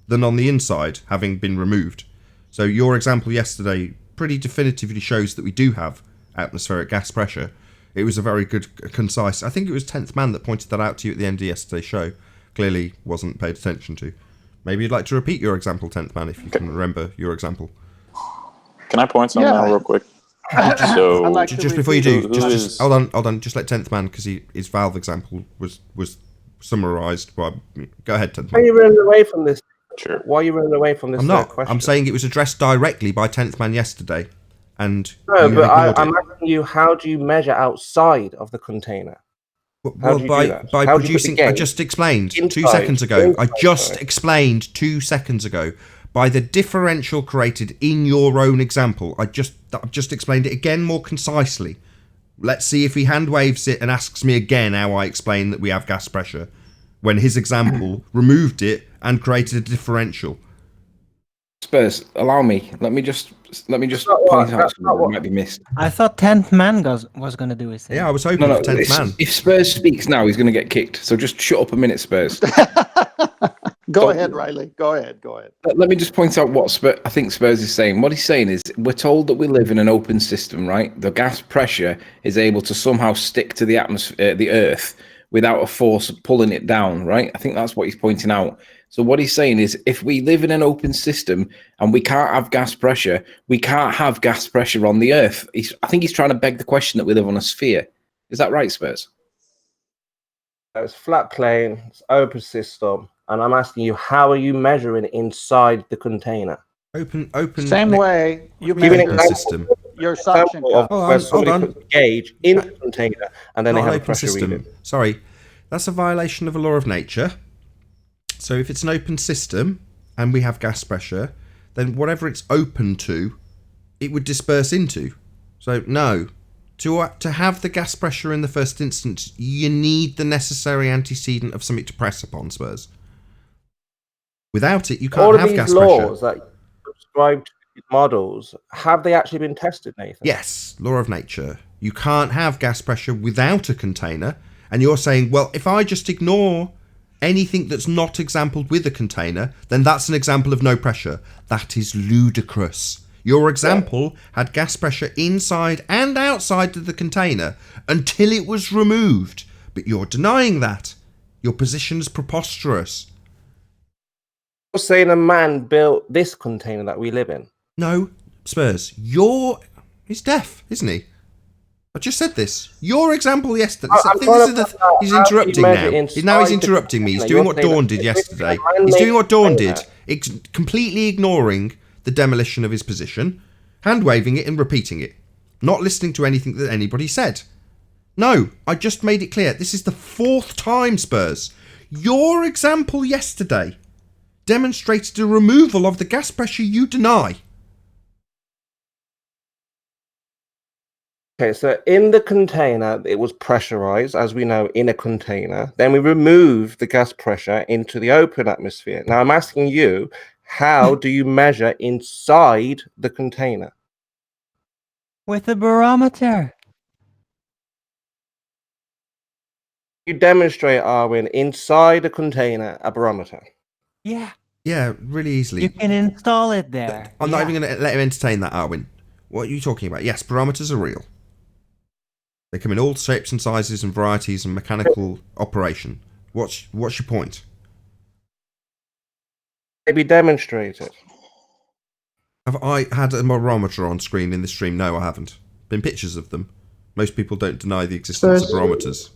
Speaker 2: than on the inside, having been removed. So your example yesterday pretty definitively shows that we do have atmospheric gas pressure. It was a very good, concise... I think it was 10th Man that pointed that out to you at the end of yesterday's show. Clearly wasn't paid attention to. Maybe you'd like to repeat your example, 10th Man, if you can remember your example.
Speaker 1: Can I point something out real quick? So
Speaker 3: I'd like
Speaker 2: Just before you do,
Speaker 1: is-
Speaker 2: hold on. Just let 10th Man, because his valve example was summarised by... Go ahead, 10th
Speaker 11: Why are
Speaker 2: Man.
Speaker 11: you running away from this?
Speaker 1: Sure.
Speaker 11: Why are you running away from this?
Speaker 2: I'm not.
Speaker 11: Question?
Speaker 2: I'm saying it was addressed directly by 10th Man yesterday. And
Speaker 11: No,
Speaker 2: you
Speaker 11: but
Speaker 2: ignored
Speaker 11: I'm
Speaker 2: it.
Speaker 11: asking you, how do you measure outside of the container? How
Speaker 2: Well,
Speaker 11: do you do that?
Speaker 2: by
Speaker 11: How do you put the
Speaker 2: producing... I
Speaker 11: gauge
Speaker 2: just explained 2
Speaker 11: inside?
Speaker 2: seconds ago. I
Speaker 11: Inside,
Speaker 2: just
Speaker 11: sorry.
Speaker 2: explained 2 seconds ago. By the differential created in your own example. I've just explained it again more concisely. Let's see if he hand waves it and asks me again how I explain that we have gas pressure, when his example removed it and created a differential.
Speaker 8: Spurs, allow me. Let me just point out something that might be missed.
Speaker 7: I thought 10th Man was going to do his thing.
Speaker 2: Yeah, I was hoping for 10th Man.
Speaker 8: If Spurs speaks now, he's going to get kicked. So just shut up a minute, Spurs.
Speaker 3: Go ahead, Riley. Go ahead.
Speaker 8: Let me just point out what I think Spurs is saying. What he's saying is, we're told that we live in an open system, right? The gas pressure is able to somehow stick to the atmosphere, the Earth, without a force pulling it down, right? I think that's what he's pointing out. So what he's saying is, if we live in an open system and we can't have gas pressure, we can't have gas pressure on the Earth. I think he's trying to beg the question that we live on a sphere. Is that right, Spurs?
Speaker 11: It's flat plane, it's open system, and I'm asking you, how are you measuring inside the container?
Speaker 2: Open.
Speaker 3: Same way you
Speaker 11: Give me an
Speaker 3: measure
Speaker 11: example.
Speaker 3: system. Your suction
Speaker 11: Example of
Speaker 3: cup.
Speaker 11: where somebody puts a gauge in the container and then
Speaker 2: Not
Speaker 11: they have
Speaker 2: an
Speaker 11: a
Speaker 2: open
Speaker 11: pressure
Speaker 2: system.
Speaker 11: reading.
Speaker 2: Sorry, that's a violation of a law of nature. So if it's an open system and we have gas pressure, then whatever it's open to, it would disperse into. So no, to have the gas pressure in the first instance, you need the necessary antecedent of something to press upon, Spurs. Without it, you
Speaker 11: All
Speaker 2: can't
Speaker 11: of
Speaker 2: have
Speaker 11: these
Speaker 2: gas
Speaker 11: laws
Speaker 2: pressure.
Speaker 11: that you subscribe to these models, have they actually been tested, Nathan?
Speaker 2: Yes, law of nature. You can't have gas pressure without a container. And you're saying, well, if I just ignore anything that's not exampled with a container, then that's an example of no pressure. That is ludicrous. Your example had gas pressure inside and outside of the container until it was removed. But you're denying that. Your position is preposterous.
Speaker 11: You're saying a man built this container that we live in?
Speaker 2: No, Spurs, he's deaf, isn't he? I just said this. Your example yesterday. I think this is he's interrupting now. Now he's interrupting me. He's doing what Dawn did yesterday. He's doing what Dawn did, completely ignoring the demolition of his position, hand waving it and repeating it, not listening to anything that anybody said. No, I just made it clear. This is the 4th time, Spurs. Your example yesterday demonstrated a removal of the gas pressure you deny.
Speaker 11: Okay, so in the container, it was pressurized, as we know, in a container. Then we removed the gas pressure into the open atmosphere. Now I'm asking you, how do you measure inside the container?
Speaker 7: With a barometer.
Speaker 11: You demonstrate, Arwin, inside a container, a barometer.
Speaker 7: Yeah.
Speaker 2: Yeah, really easily.
Speaker 7: You can install it there.
Speaker 2: I'm not even going to let him entertain that, Arwin. What are you talking about? Yes, barometers are real. They come in all shapes and sizes and varieties and mechanical operation. What's your point?
Speaker 11: Maybe demonstrate it.
Speaker 2: Have I had a barometer on screen in this stream? No, I haven't. Been pictures of them. Most people don't deny the existence of barometers.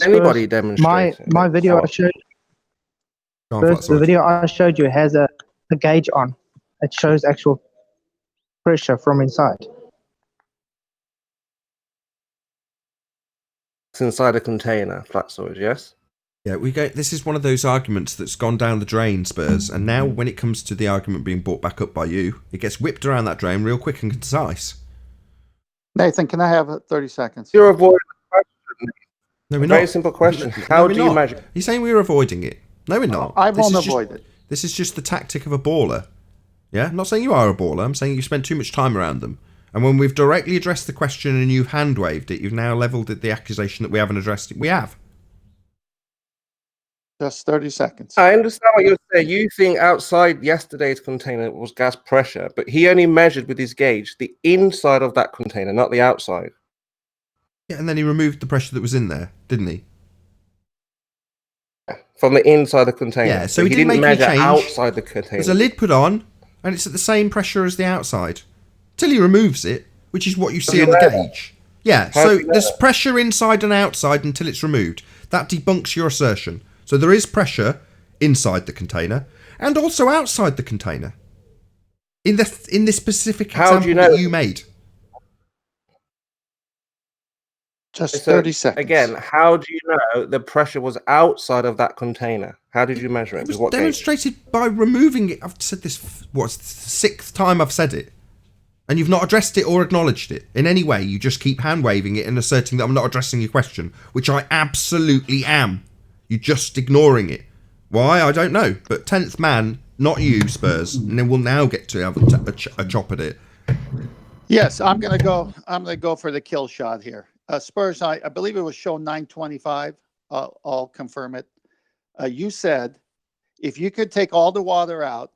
Speaker 11: Anybody demonstrate it?
Speaker 5: My video I showed. First, the video I showed you has a gauge on. It shows actual pressure from inside.
Speaker 11: It's inside a container, flat storage, yes?
Speaker 2: Yeah, we go. This is one of those arguments that's gone down the drain, Spurs, and now when it comes to the argument being brought back up by you, it gets whipped around that drain real quick and concise.
Speaker 3: Nathan, can I have 30 seconds?
Speaker 11: You're avoiding the question.
Speaker 2: No, we're
Speaker 11: A
Speaker 2: not.
Speaker 11: very simple question.
Speaker 2: No,
Speaker 11: How
Speaker 2: we're
Speaker 11: do you
Speaker 2: not.
Speaker 11: measure?
Speaker 2: You're saying we're avoiding it. No, we're not.
Speaker 3: I
Speaker 2: This
Speaker 3: won't
Speaker 2: is just-
Speaker 3: avoid it.
Speaker 2: This is just the tactic of a baller. Yeah? I'm not saying you are a baller. I'm saying you spend too much time around them. And when we've directly addressed the question and you've hand-waved it, you've now levelled the accusation that we haven't addressed it. We have.
Speaker 3: Just 30 seconds.
Speaker 11: I understand what you're saying. You think outside yesterday's container was gas pressure, but he only measured with his gauge the inside of that container, not the outside.
Speaker 2: Yeah, and then he removed the pressure that was in there, didn't he?
Speaker 11: From the inside of the container.
Speaker 2: Yeah, so
Speaker 11: he
Speaker 2: he didn't make any
Speaker 11: measure
Speaker 2: change.
Speaker 11: outside the container.
Speaker 2: There's a lid put on, and it's at the same pressure as the outside. Till he removes it, which is what you see on the gauge. Yeah,
Speaker 11: How
Speaker 2: so
Speaker 11: do you know
Speaker 2: there's
Speaker 11: that?
Speaker 2: pressure inside and outside until it's removed. That debunks your assertion. So there is pressure inside the container and also outside the container. In this specific
Speaker 11: How do
Speaker 2: example
Speaker 11: you know?
Speaker 2: that you made.
Speaker 3: Just
Speaker 11: So,
Speaker 3: 30 seconds.
Speaker 11: Again, how do you know the pressure was outside of that container? How did you measure it?
Speaker 2: It was
Speaker 11: With what gauge?
Speaker 2: demonstrated by removing it. I've said this, what's the 6th time I've said it. And you've not addressed it or acknowledged it in any way. You just keep hand-waving it and asserting that I'm not addressing your question, which I absolutely am. You're just ignoring it. Why? I don't know. But 10th man, not you, Spurs. And then we'll now get to have a chop at it.
Speaker 3: Yes, I'm gonna go for the kill shot here. Spurs, I believe it was show 925. I'll confirm it. You said if you could take all the water out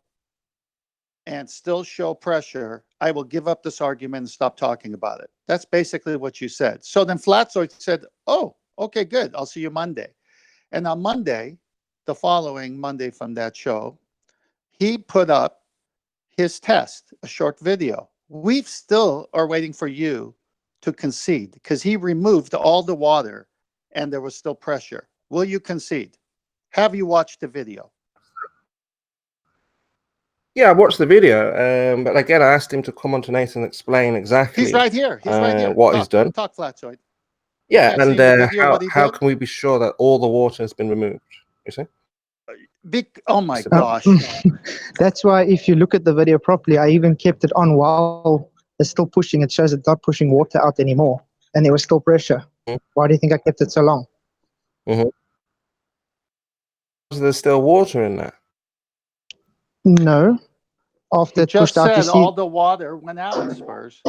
Speaker 3: and still show pressure, I will give up this argument and stop talking about it. That's basically what you said. So then Flatzoid said, oh, okay, good. I'll see you Monday. And on Monday, the following Monday from that show, he put up his test, a short video. We still are waiting for you to concede because he removed all the water and there was still pressure. Will you concede? Have you watched the video?
Speaker 11: Yeah, I watched the video, but again, I asked him to come on to Nathan and explain exactly.
Speaker 3: He's right here. He's right here.
Speaker 11: What he's done.
Speaker 3: Talk, Flatzoid.
Speaker 11: Yeah,
Speaker 3: Can't see
Speaker 11: and
Speaker 3: the video, what he
Speaker 11: how
Speaker 3: did?
Speaker 11: can we be sure that all the water has been removed? You see?
Speaker 3: Oh my gosh.
Speaker 5: That's why if you look at the video properly, I even kept it on while it's still pushing. It shows it's not pushing water out anymore. And there was still pressure. Why do you think I kept it so long?
Speaker 11: There's still water in there.
Speaker 5: No. After
Speaker 3: He
Speaker 5: it
Speaker 3: just
Speaker 5: pushed out, you
Speaker 3: said
Speaker 5: see,
Speaker 3: all the water went out, Spurs.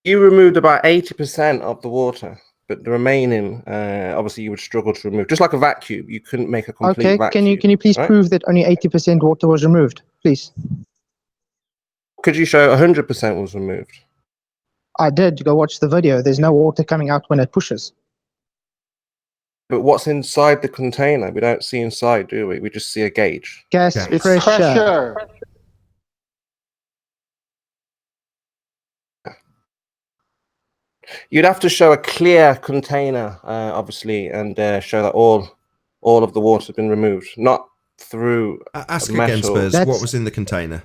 Speaker 11: You removed about 80% of the water, but the remaining, obviously, you would struggle to remove. Just like a vacuum, you couldn't make a complete
Speaker 5: okay,
Speaker 11: vacuum.
Speaker 5: can you please
Speaker 11: right?
Speaker 5: prove that only 80% water was removed, please?
Speaker 11: Could you show 100% was removed?
Speaker 5: I did. Go watch the video. There's no water coming out when it pushes.
Speaker 11: But what's inside the container? We don't see inside, do we? We just see a gauge.
Speaker 5: Gas
Speaker 2: Yeah.
Speaker 3: It's
Speaker 5: pressure.
Speaker 3: pressure.
Speaker 11: You'd have to show a clear container, obviously, and show that all of the water has been removed, not through
Speaker 2: Ask
Speaker 11: metal.
Speaker 2: again, Spurs,
Speaker 5: That's-
Speaker 2: what was in the container?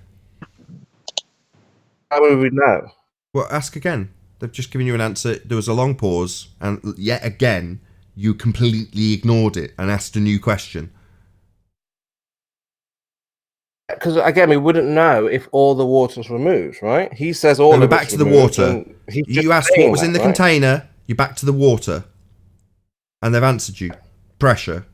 Speaker 11: How would we know?
Speaker 2: Well, ask again. They've just given you an answer. There was a long pause, and yet again, you completely ignored it and asked a new question.
Speaker 11: Because again, we wouldn't know if all the water's removed, right? He says all
Speaker 2: No,
Speaker 11: of
Speaker 2: we're
Speaker 11: it's
Speaker 2: back to the
Speaker 11: removed,
Speaker 2: water.
Speaker 11: and he's just
Speaker 2: You asked
Speaker 11: saying
Speaker 2: what was in
Speaker 11: that,
Speaker 2: the
Speaker 11: right?
Speaker 2: container, you're back to the water. And they've answered you. Pressure.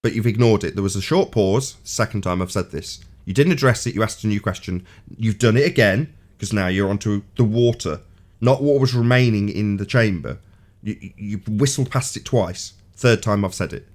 Speaker 2: But you've ignored it. There was a short pause. Second time I've said this. You didn't address it, you asked a new question. You've done it again, because now you're onto the water. Not what was remaining in the chamber. You whistled past it twice. Third time I've said it.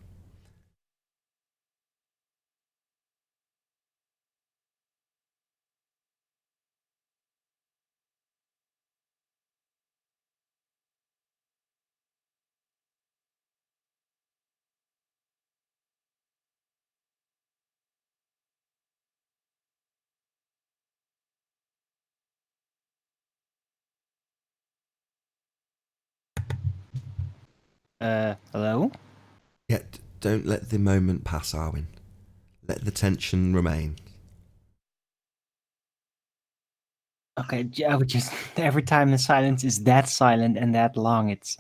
Speaker 7: Hello?
Speaker 2: Yeah, don't let the moment pass, Arwin. Let the tension remain.
Speaker 7: Okay, I would just every time the silence is that silent and that long, it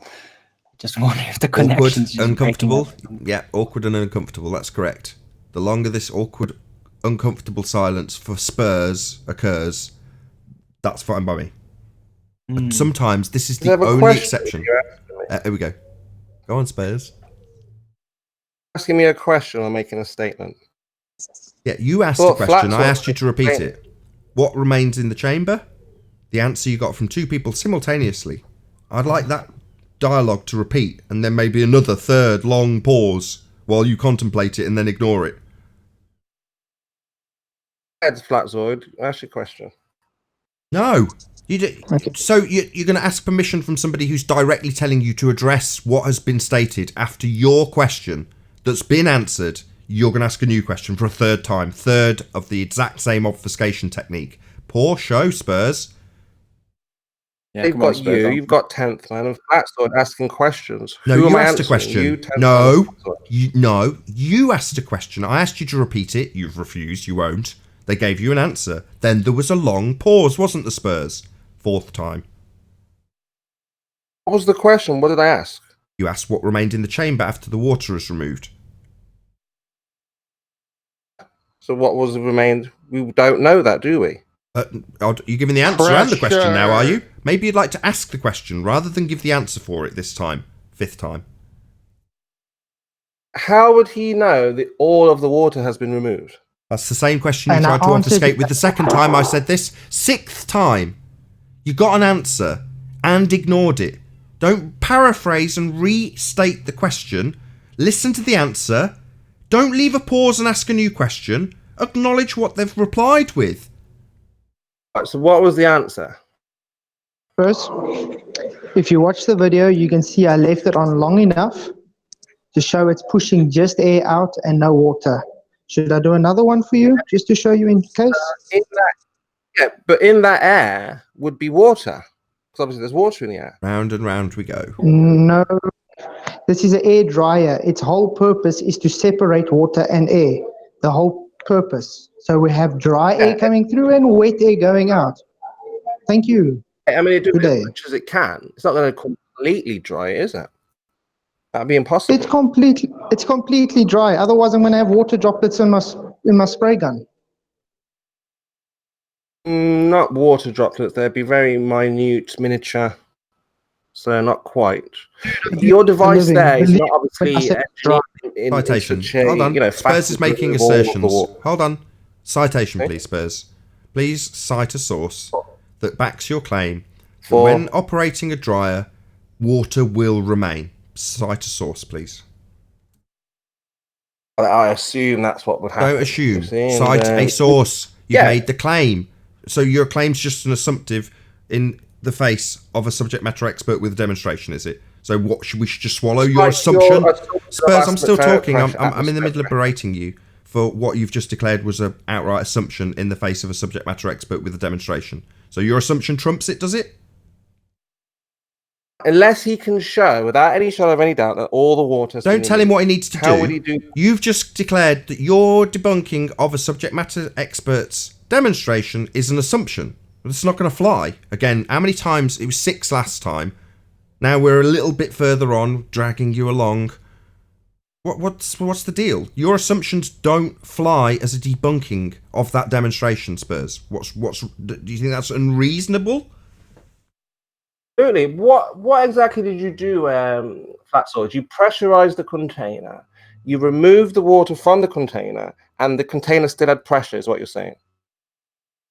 Speaker 7: Just wonder if the
Speaker 2: Awkward,
Speaker 7: connection's just
Speaker 2: uncomfortable.
Speaker 7: breaking up.
Speaker 2: Yeah, awkward and uncomfortable. That's correct. The longer this awkward, uncomfortable silence for Spurs occurs, that's fine by me. But sometimes this is the only exception. Here we go. Go on, Spurs.
Speaker 11: Asking me a question or making a statement?
Speaker 2: Yeah, you asked a question. I asked you to repeat it. What remains in the chamber? The answer you got from two people simultaneously. I'd like that dialogue to repeat, and then maybe another third long pause while you contemplate it and then ignore it.
Speaker 11: Heads, Flatzoid. Ask your question.
Speaker 2: No. So you're going to ask permission from somebody who's directly telling you to address what has been stated after your question that's been answered. You're going to ask a new question for a third time. Third of the exact same obfuscation technique. Poor show, Spurs.
Speaker 11: Yeah, you've got you've got 10th man, and Flatzoid asking questions.
Speaker 2: No,
Speaker 11: Who
Speaker 2: you
Speaker 11: am I
Speaker 2: asked a
Speaker 11: answering?
Speaker 2: question.
Speaker 11: You, 10th
Speaker 2: No,
Speaker 11: man,
Speaker 2: you asked a question. I asked you to repeat it. You've refused. You won't. They gave you an answer. Then there was a long pause, wasn't there, Spurs? Fourth time.
Speaker 11: What was the question? What did I ask?
Speaker 2: You asked what remained in the chamber after the water is removed.
Speaker 11: So what was remained? We don't know that, do we?
Speaker 2: You're giving the answer and the question now, are you? Maybe you'd like to ask the question rather than give the answer for it this time. Fifth time.
Speaker 11: How would he know that all of the water has been removed?
Speaker 2: That's the same question you tried to obfuscate with the second time I said this. Sixth time. You got an answer and ignored it. Don't paraphrase and restate the question. Listen to the answer. Don't leave a pause and ask a new question. Acknowledge what they've replied with.
Speaker 11: Right, so what was the answer?
Speaker 5: First, if you watch the video, you can see I left it on long enough to show it's pushing just air out and no water. Should I do another one for you, just to show you in case?
Speaker 11: But in that air would be water. Because obviously there's water in the air.
Speaker 2: Round and round we go.
Speaker 5: No. This is an air dryer. Its whole purpose is to separate water and air. The whole purpose. So we have dry air coming through and wet air going out. Thank you.
Speaker 11: I mean, it does as much as it can. It's not going to completely dry, is it? That'd be impossible.
Speaker 5: It's completely dry. Otherwise, I'm going to have water droplets in my spray gun.
Speaker 11: Not water droplets. They'd be very minute, miniature. So not quite. Your device there is not obviously
Speaker 2: citation. Hold on. Spurs is making assertions. Hold on. Citation, please, Spurs. Please cite a source that backs your claim that when operating a dryer, water will remain. Cite a source, please.
Speaker 11: I assume that's what would happen.
Speaker 2: Don't assume. Cite a source. You made the claim. So your claim's just an assumptive in the face of a subject matter expert with a demonstration, is it? So what we should just swallow your assumption? Spurs, I'm still talking. I'm in the middle of berating you for what you've just declared was an outright assumption in the face of a subject matter expert with a demonstration. So your assumption trumps it, does it?
Speaker 11: Unless he can show, without any shadow of any doubt, that all the water...
Speaker 2: Don't tell him what he needs to do.
Speaker 11: How would he do?
Speaker 2: You've just declared that your debunking of a subject matter expert's demonstration is an assumption. It's not going to fly. Again, how many times? It was 6 last time. Now we're a little bit further on, dragging you along. What's the deal? Your assumptions don't fly as a debunking of that demonstration, Spurs. Do you think that's unreasonable?
Speaker 11: Really, what exactly did you do, Flatzoid? You pressurized the container, you removed the water from the container, and the container still had pressure, is what you're saying?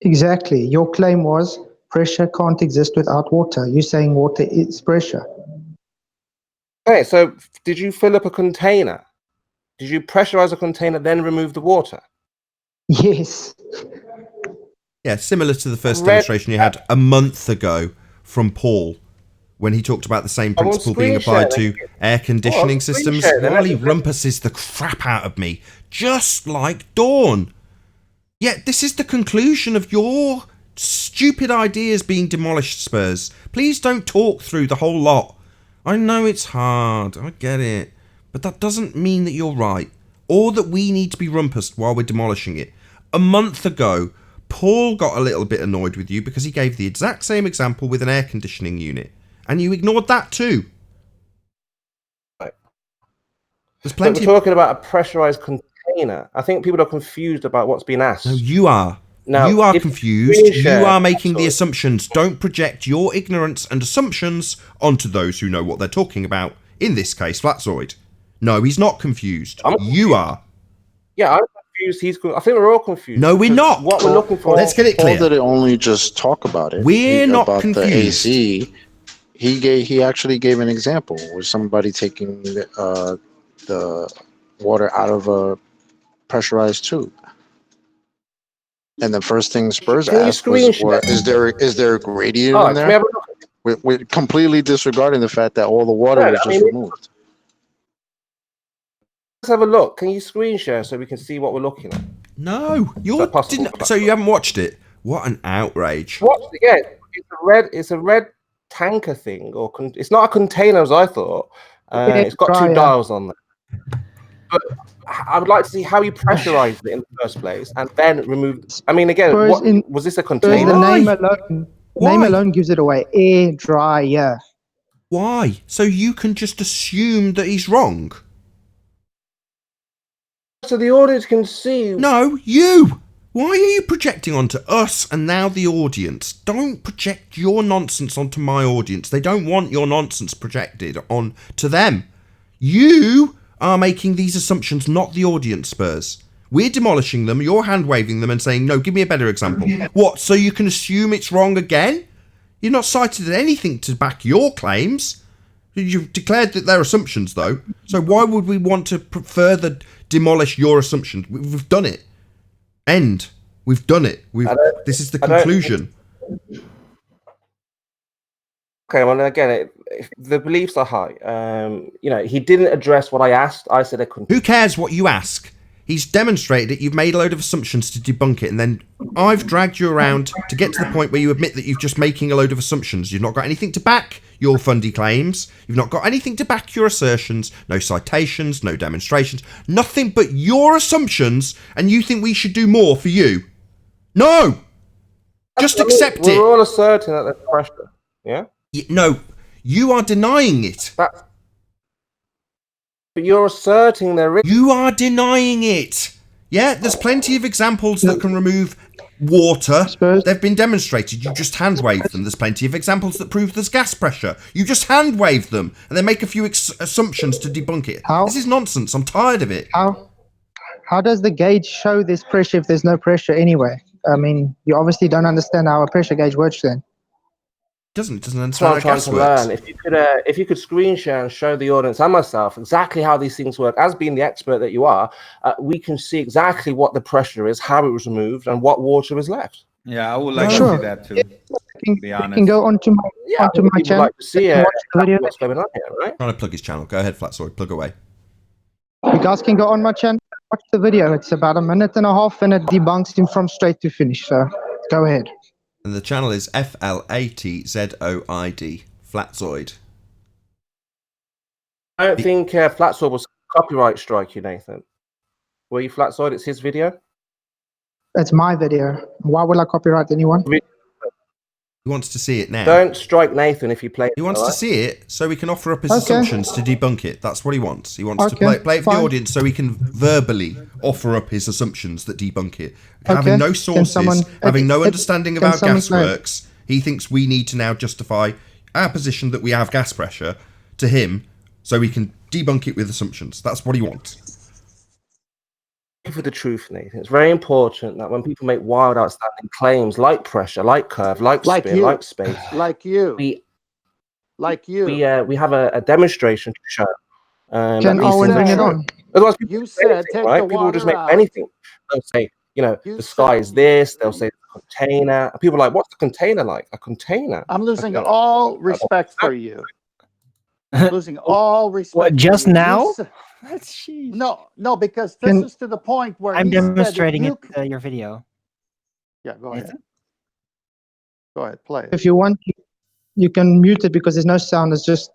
Speaker 5: Exactly. Your claim was pressure can't exist without water. You're saying water is pressure.
Speaker 11: Okay, so did you fill up a container? Did you pressurize a container, then remove the water?
Speaker 5: Yes.
Speaker 2: Yeah, similar to the first demonstration you had a month ago from Paul, when he talked about the same principle being applied to air conditioning systems. Wally rumpuses the crap out of me, just like Dawn. Yet this is the conclusion of your stupid ideas being demolished, Spurs. Please don't talk through the whole lot. I know it's hard, I get it, but that doesn't mean that you're right, or that we need to be rumpused while we're demolishing it. A month ago, Paul got a little bit annoyed with you because he gave the exact same example with an air conditioning unit, and you ignored that too. There's
Speaker 11: But
Speaker 2: plenty.
Speaker 11: we're talking about a pressurized container. I think people are confused about what's being asked.
Speaker 2: No, you are.
Speaker 11: Now,
Speaker 2: you are
Speaker 11: if
Speaker 2: confused.
Speaker 11: screen
Speaker 2: You
Speaker 11: share,
Speaker 2: are making the
Speaker 11: sorry.
Speaker 2: assumptions. Don't project your ignorance and assumptions onto those who know what they're talking about. In this case, Flatzoid. No, he's not confused. You are.
Speaker 11: Yeah, I'm confused. I think we're all confused.
Speaker 2: No, we're
Speaker 11: because
Speaker 2: not.
Speaker 11: What we're looking for.
Speaker 2: Let's get it
Speaker 4: Paul
Speaker 2: clear.
Speaker 4: didn't only just talk about it.
Speaker 2: We're not
Speaker 4: about
Speaker 2: confused.
Speaker 4: the AC. He actually gave an example with somebody taking the water out of a pressurized tube. And the first thing Spurs
Speaker 11: Can you
Speaker 4: asked
Speaker 11: screen
Speaker 4: was,
Speaker 11: share?
Speaker 4: is there a gradient
Speaker 11: All
Speaker 4: in
Speaker 11: right, can we
Speaker 4: there?
Speaker 11: have a look?
Speaker 4: We're completely disregarding the fact that all the water
Speaker 11: No,
Speaker 4: was
Speaker 11: I
Speaker 4: just
Speaker 11: mean,
Speaker 4: removed.
Speaker 11: Let's have a look. Can you screen share so we can see what we're looking at?
Speaker 2: No,
Speaker 11: Is that possible?
Speaker 2: so you haven't watched it. What an outrage!
Speaker 11: Watch it again. It's a red tanker thing, or it's not a container as I thought. It's got two dials on there. But I would like to see how you pressurized it in the first place, and then removed. I mean, again, was this a container?
Speaker 5: The name alone gives it away. Air dryer.
Speaker 2: Why? So you can just assume that he's wrong.
Speaker 11: So the audience can see.
Speaker 2: No, you. Why are you projecting onto us and now the audience? Don't project your nonsense onto my audience. They don't want your nonsense projected on to them. You are making these assumptions, not the audience, Spurs. We're demolishing them, you're hand-waving them and saying, no, give me a better example. What, so you can assume it's wrong again? You've not cited anything to back your claims. You've declared that they're assumptions, though. So why would we want to further demolish your assumptions? We've done it. End. We've done it. This is the conclusion.
Speaker 11: Okay, well, again, the beliefs are high. He didn't address what I asked. I said I couldn't.
Speaker 2: Who cares what you ask? He's demonstrated it. You've made a load of assumptions to debunk it, and then I've dragged you around to get to the point where you admit that you're just making a load of assumptions. You've not got anything to back your fundy claims. You've not got anything to back your assertions. No citations, no demonstrations, nothing but your assumptions, and you think we should do more for you. No! Just accept it.
Speaker 11: We're all asserting that there's pressure. Yeah?
Speaker 2: No, you are denying it.
Speaker 11: But you're asserting there is.
Speaker 2: You are denying it. Yeah, there's plenty of examples that can remove water. They've been demonstrated. You just hand wave them. There's plenty of examples that prove there's gas pressure. You just hand wave them and then make a few assumptions to debunk it. This is nonsense. I'm tired of it.
Speaker 5: How does the gauge show there's pressure if there's no pressure anyway? I mean, you obviously don't understand how a pressure gauge works then.
Speaker 2: Doesn't understand
Speaker 11: So I'm
Speaker 2: how
Speaker 11: trying
Speaker 2: gas
Speaker 11: to
Speaker 2: works.
Speaker 11: learn. If you could screen share and show the audience and myself exactly how these things work, as being the expert that you are, we can see exactly what the pressure is, how it was removed, and what water was left.
Speaker 12: Yeah, I would like to see that too. To be honest.
Speaker 5: You can go onto my channel.
Speaker 11: Like to see
Speaker 5: watch the video.
Speaker 11: what's going on here, right?
Speaker 2: Trying to plug his channel. Go ahead, Flatzoid. Plug away.
Speaker 5: You guys can go on my channel, watch the video. It's about 1.5 minutes and it debunks him from straight to finish. So go ahead.
Speaker 2: And the channel is FLATZOID. Flatzoid.
Speaker 11: I don't think Flatzoid was copyright strike you, Nathan. Were you Flatzoid? It's his video.
Speaker 5: It's my video. Why will I copyright anyone?
Speaker 2: He wants to see it now.
Speaker 11: Don't strike Nathan if you play.
Speaker 2: He wants to see it so we can offer up his
Speaker 5: Okay.
Speaker 2: assumptions to debunk it. That's what he wants. He wants to play it for the audience so he can verbally offer up his assumptions that debunk it. Having no sources, having no understanding of how gas works, he thinks we need to now justify our position that we have gas pressure to him so we can debunk it with assumptions. That's what he wants.
Speaker 11: For the truth, Nathan. It's very important that when people make wild, outstanding claims like pressure, like curve, like spin, like space, we have a demonstration to show.
Speaker 5: Can Owen bring it on?
Speaker 11: Otherwise,
Speaker 3: You said take the
Speaker 11: people will just
Speaker 3: water
Speaker 11: make
Speaker 3: out.
Speaker 11: anything. They'll say, the sky is this. They'll say container. And people are like, what's the container like? A container.
Speaker 3: I'm losing all respect for you. I'm losing all respect.
Speaker 7: What, just
Speaker 3: for you.
Speaker 7: now?
Speaker 3: No, because this is to the point where
Speaker 7: I'm
Speaker 3: he said if
Speaker 7: demonstrating
Speaker 3: you
Speaker 7: your video.
Speaker 3: Yeah, go ahead. Go ahead, play it.
Speaker 5: If you want, you can mute it because there's no sound. It's just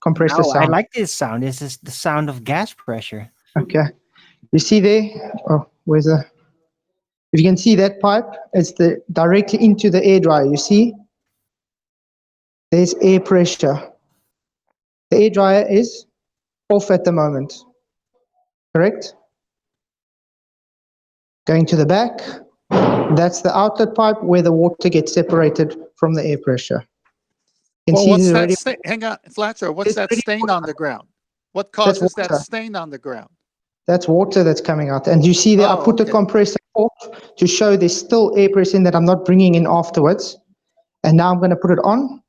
Speaker 5: compressed
Speaker 7: No,
Speaker 5: sound.
Speaker 7: I like this sound. This is the sound of gas pressure.
Speaker 5: Okay. You see there? Oh, where's the... If you can see that pipe, it's directly into the air dryer. You see? There's air pressure. The air dryer is off at the moment. correct? Going to the back, that's the outlet pipe where the water gets separated from the air pressure. You can
Speaker 3: Well,
Speaker 5: see
Speaker 3: what's
Speaker 5: there's
Speaker 3: that
Speaker 5: already,
Speaker 3: stain? Hang on, Flatzer, what's
Speaker 5: there's
Speaker 3: that
Speaker 5: already
Speaker 3: stain on the ground? What
Speaker 5: That's
Speaker 3: causes that
Speaker 5: water.
Speaker 3: stain on the ground?
Speaker 5: That's water that's coming out. And you see there, I
Speaker 3: Oh,
Speaker 5: put the
Speaker 3: okay.
Speaker 5: compressor off to show there's still air pressure in that I'm not bringing in afterwards. And now I'm going to put it on.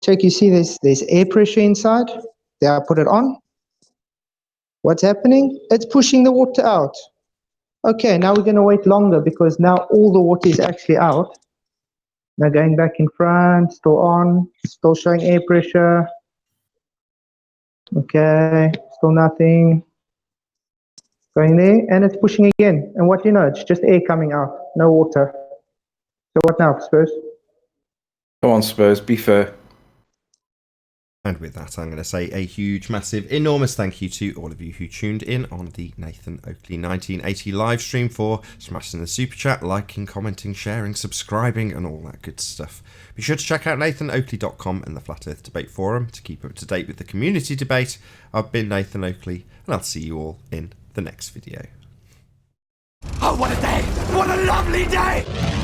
Speaker 5: Check, you see there's air pressure inside. There, I put it on. What's happening? It's pushing the water out. Okay, now we're going to wait longer because now all the water is actually out. Now going back in front, still on, still showing air pressure. Okay, still nothing. Going there, and it's pushing again. And what do you know? It's just air coming out, no water. So what now, Spurs?
Speaker 8: Go on, Spurs, be fair.
Speaker 2: And with that, I'm going to say a huge, massive, enormous thank you to all of you who tuned in on the Nathan Oakley 1980 live stream, for smashing the super chat, liking, commenting, sharing, subscribing, and all that good stuff. Be sure to check out nathanoakley.com and the Flat Earth Debate Forum to keep up to date with the community debate. I've been Nathan Oakley, and I'll see you all in the next video.
Speaker 13: Oh, what a day! What a lovely day!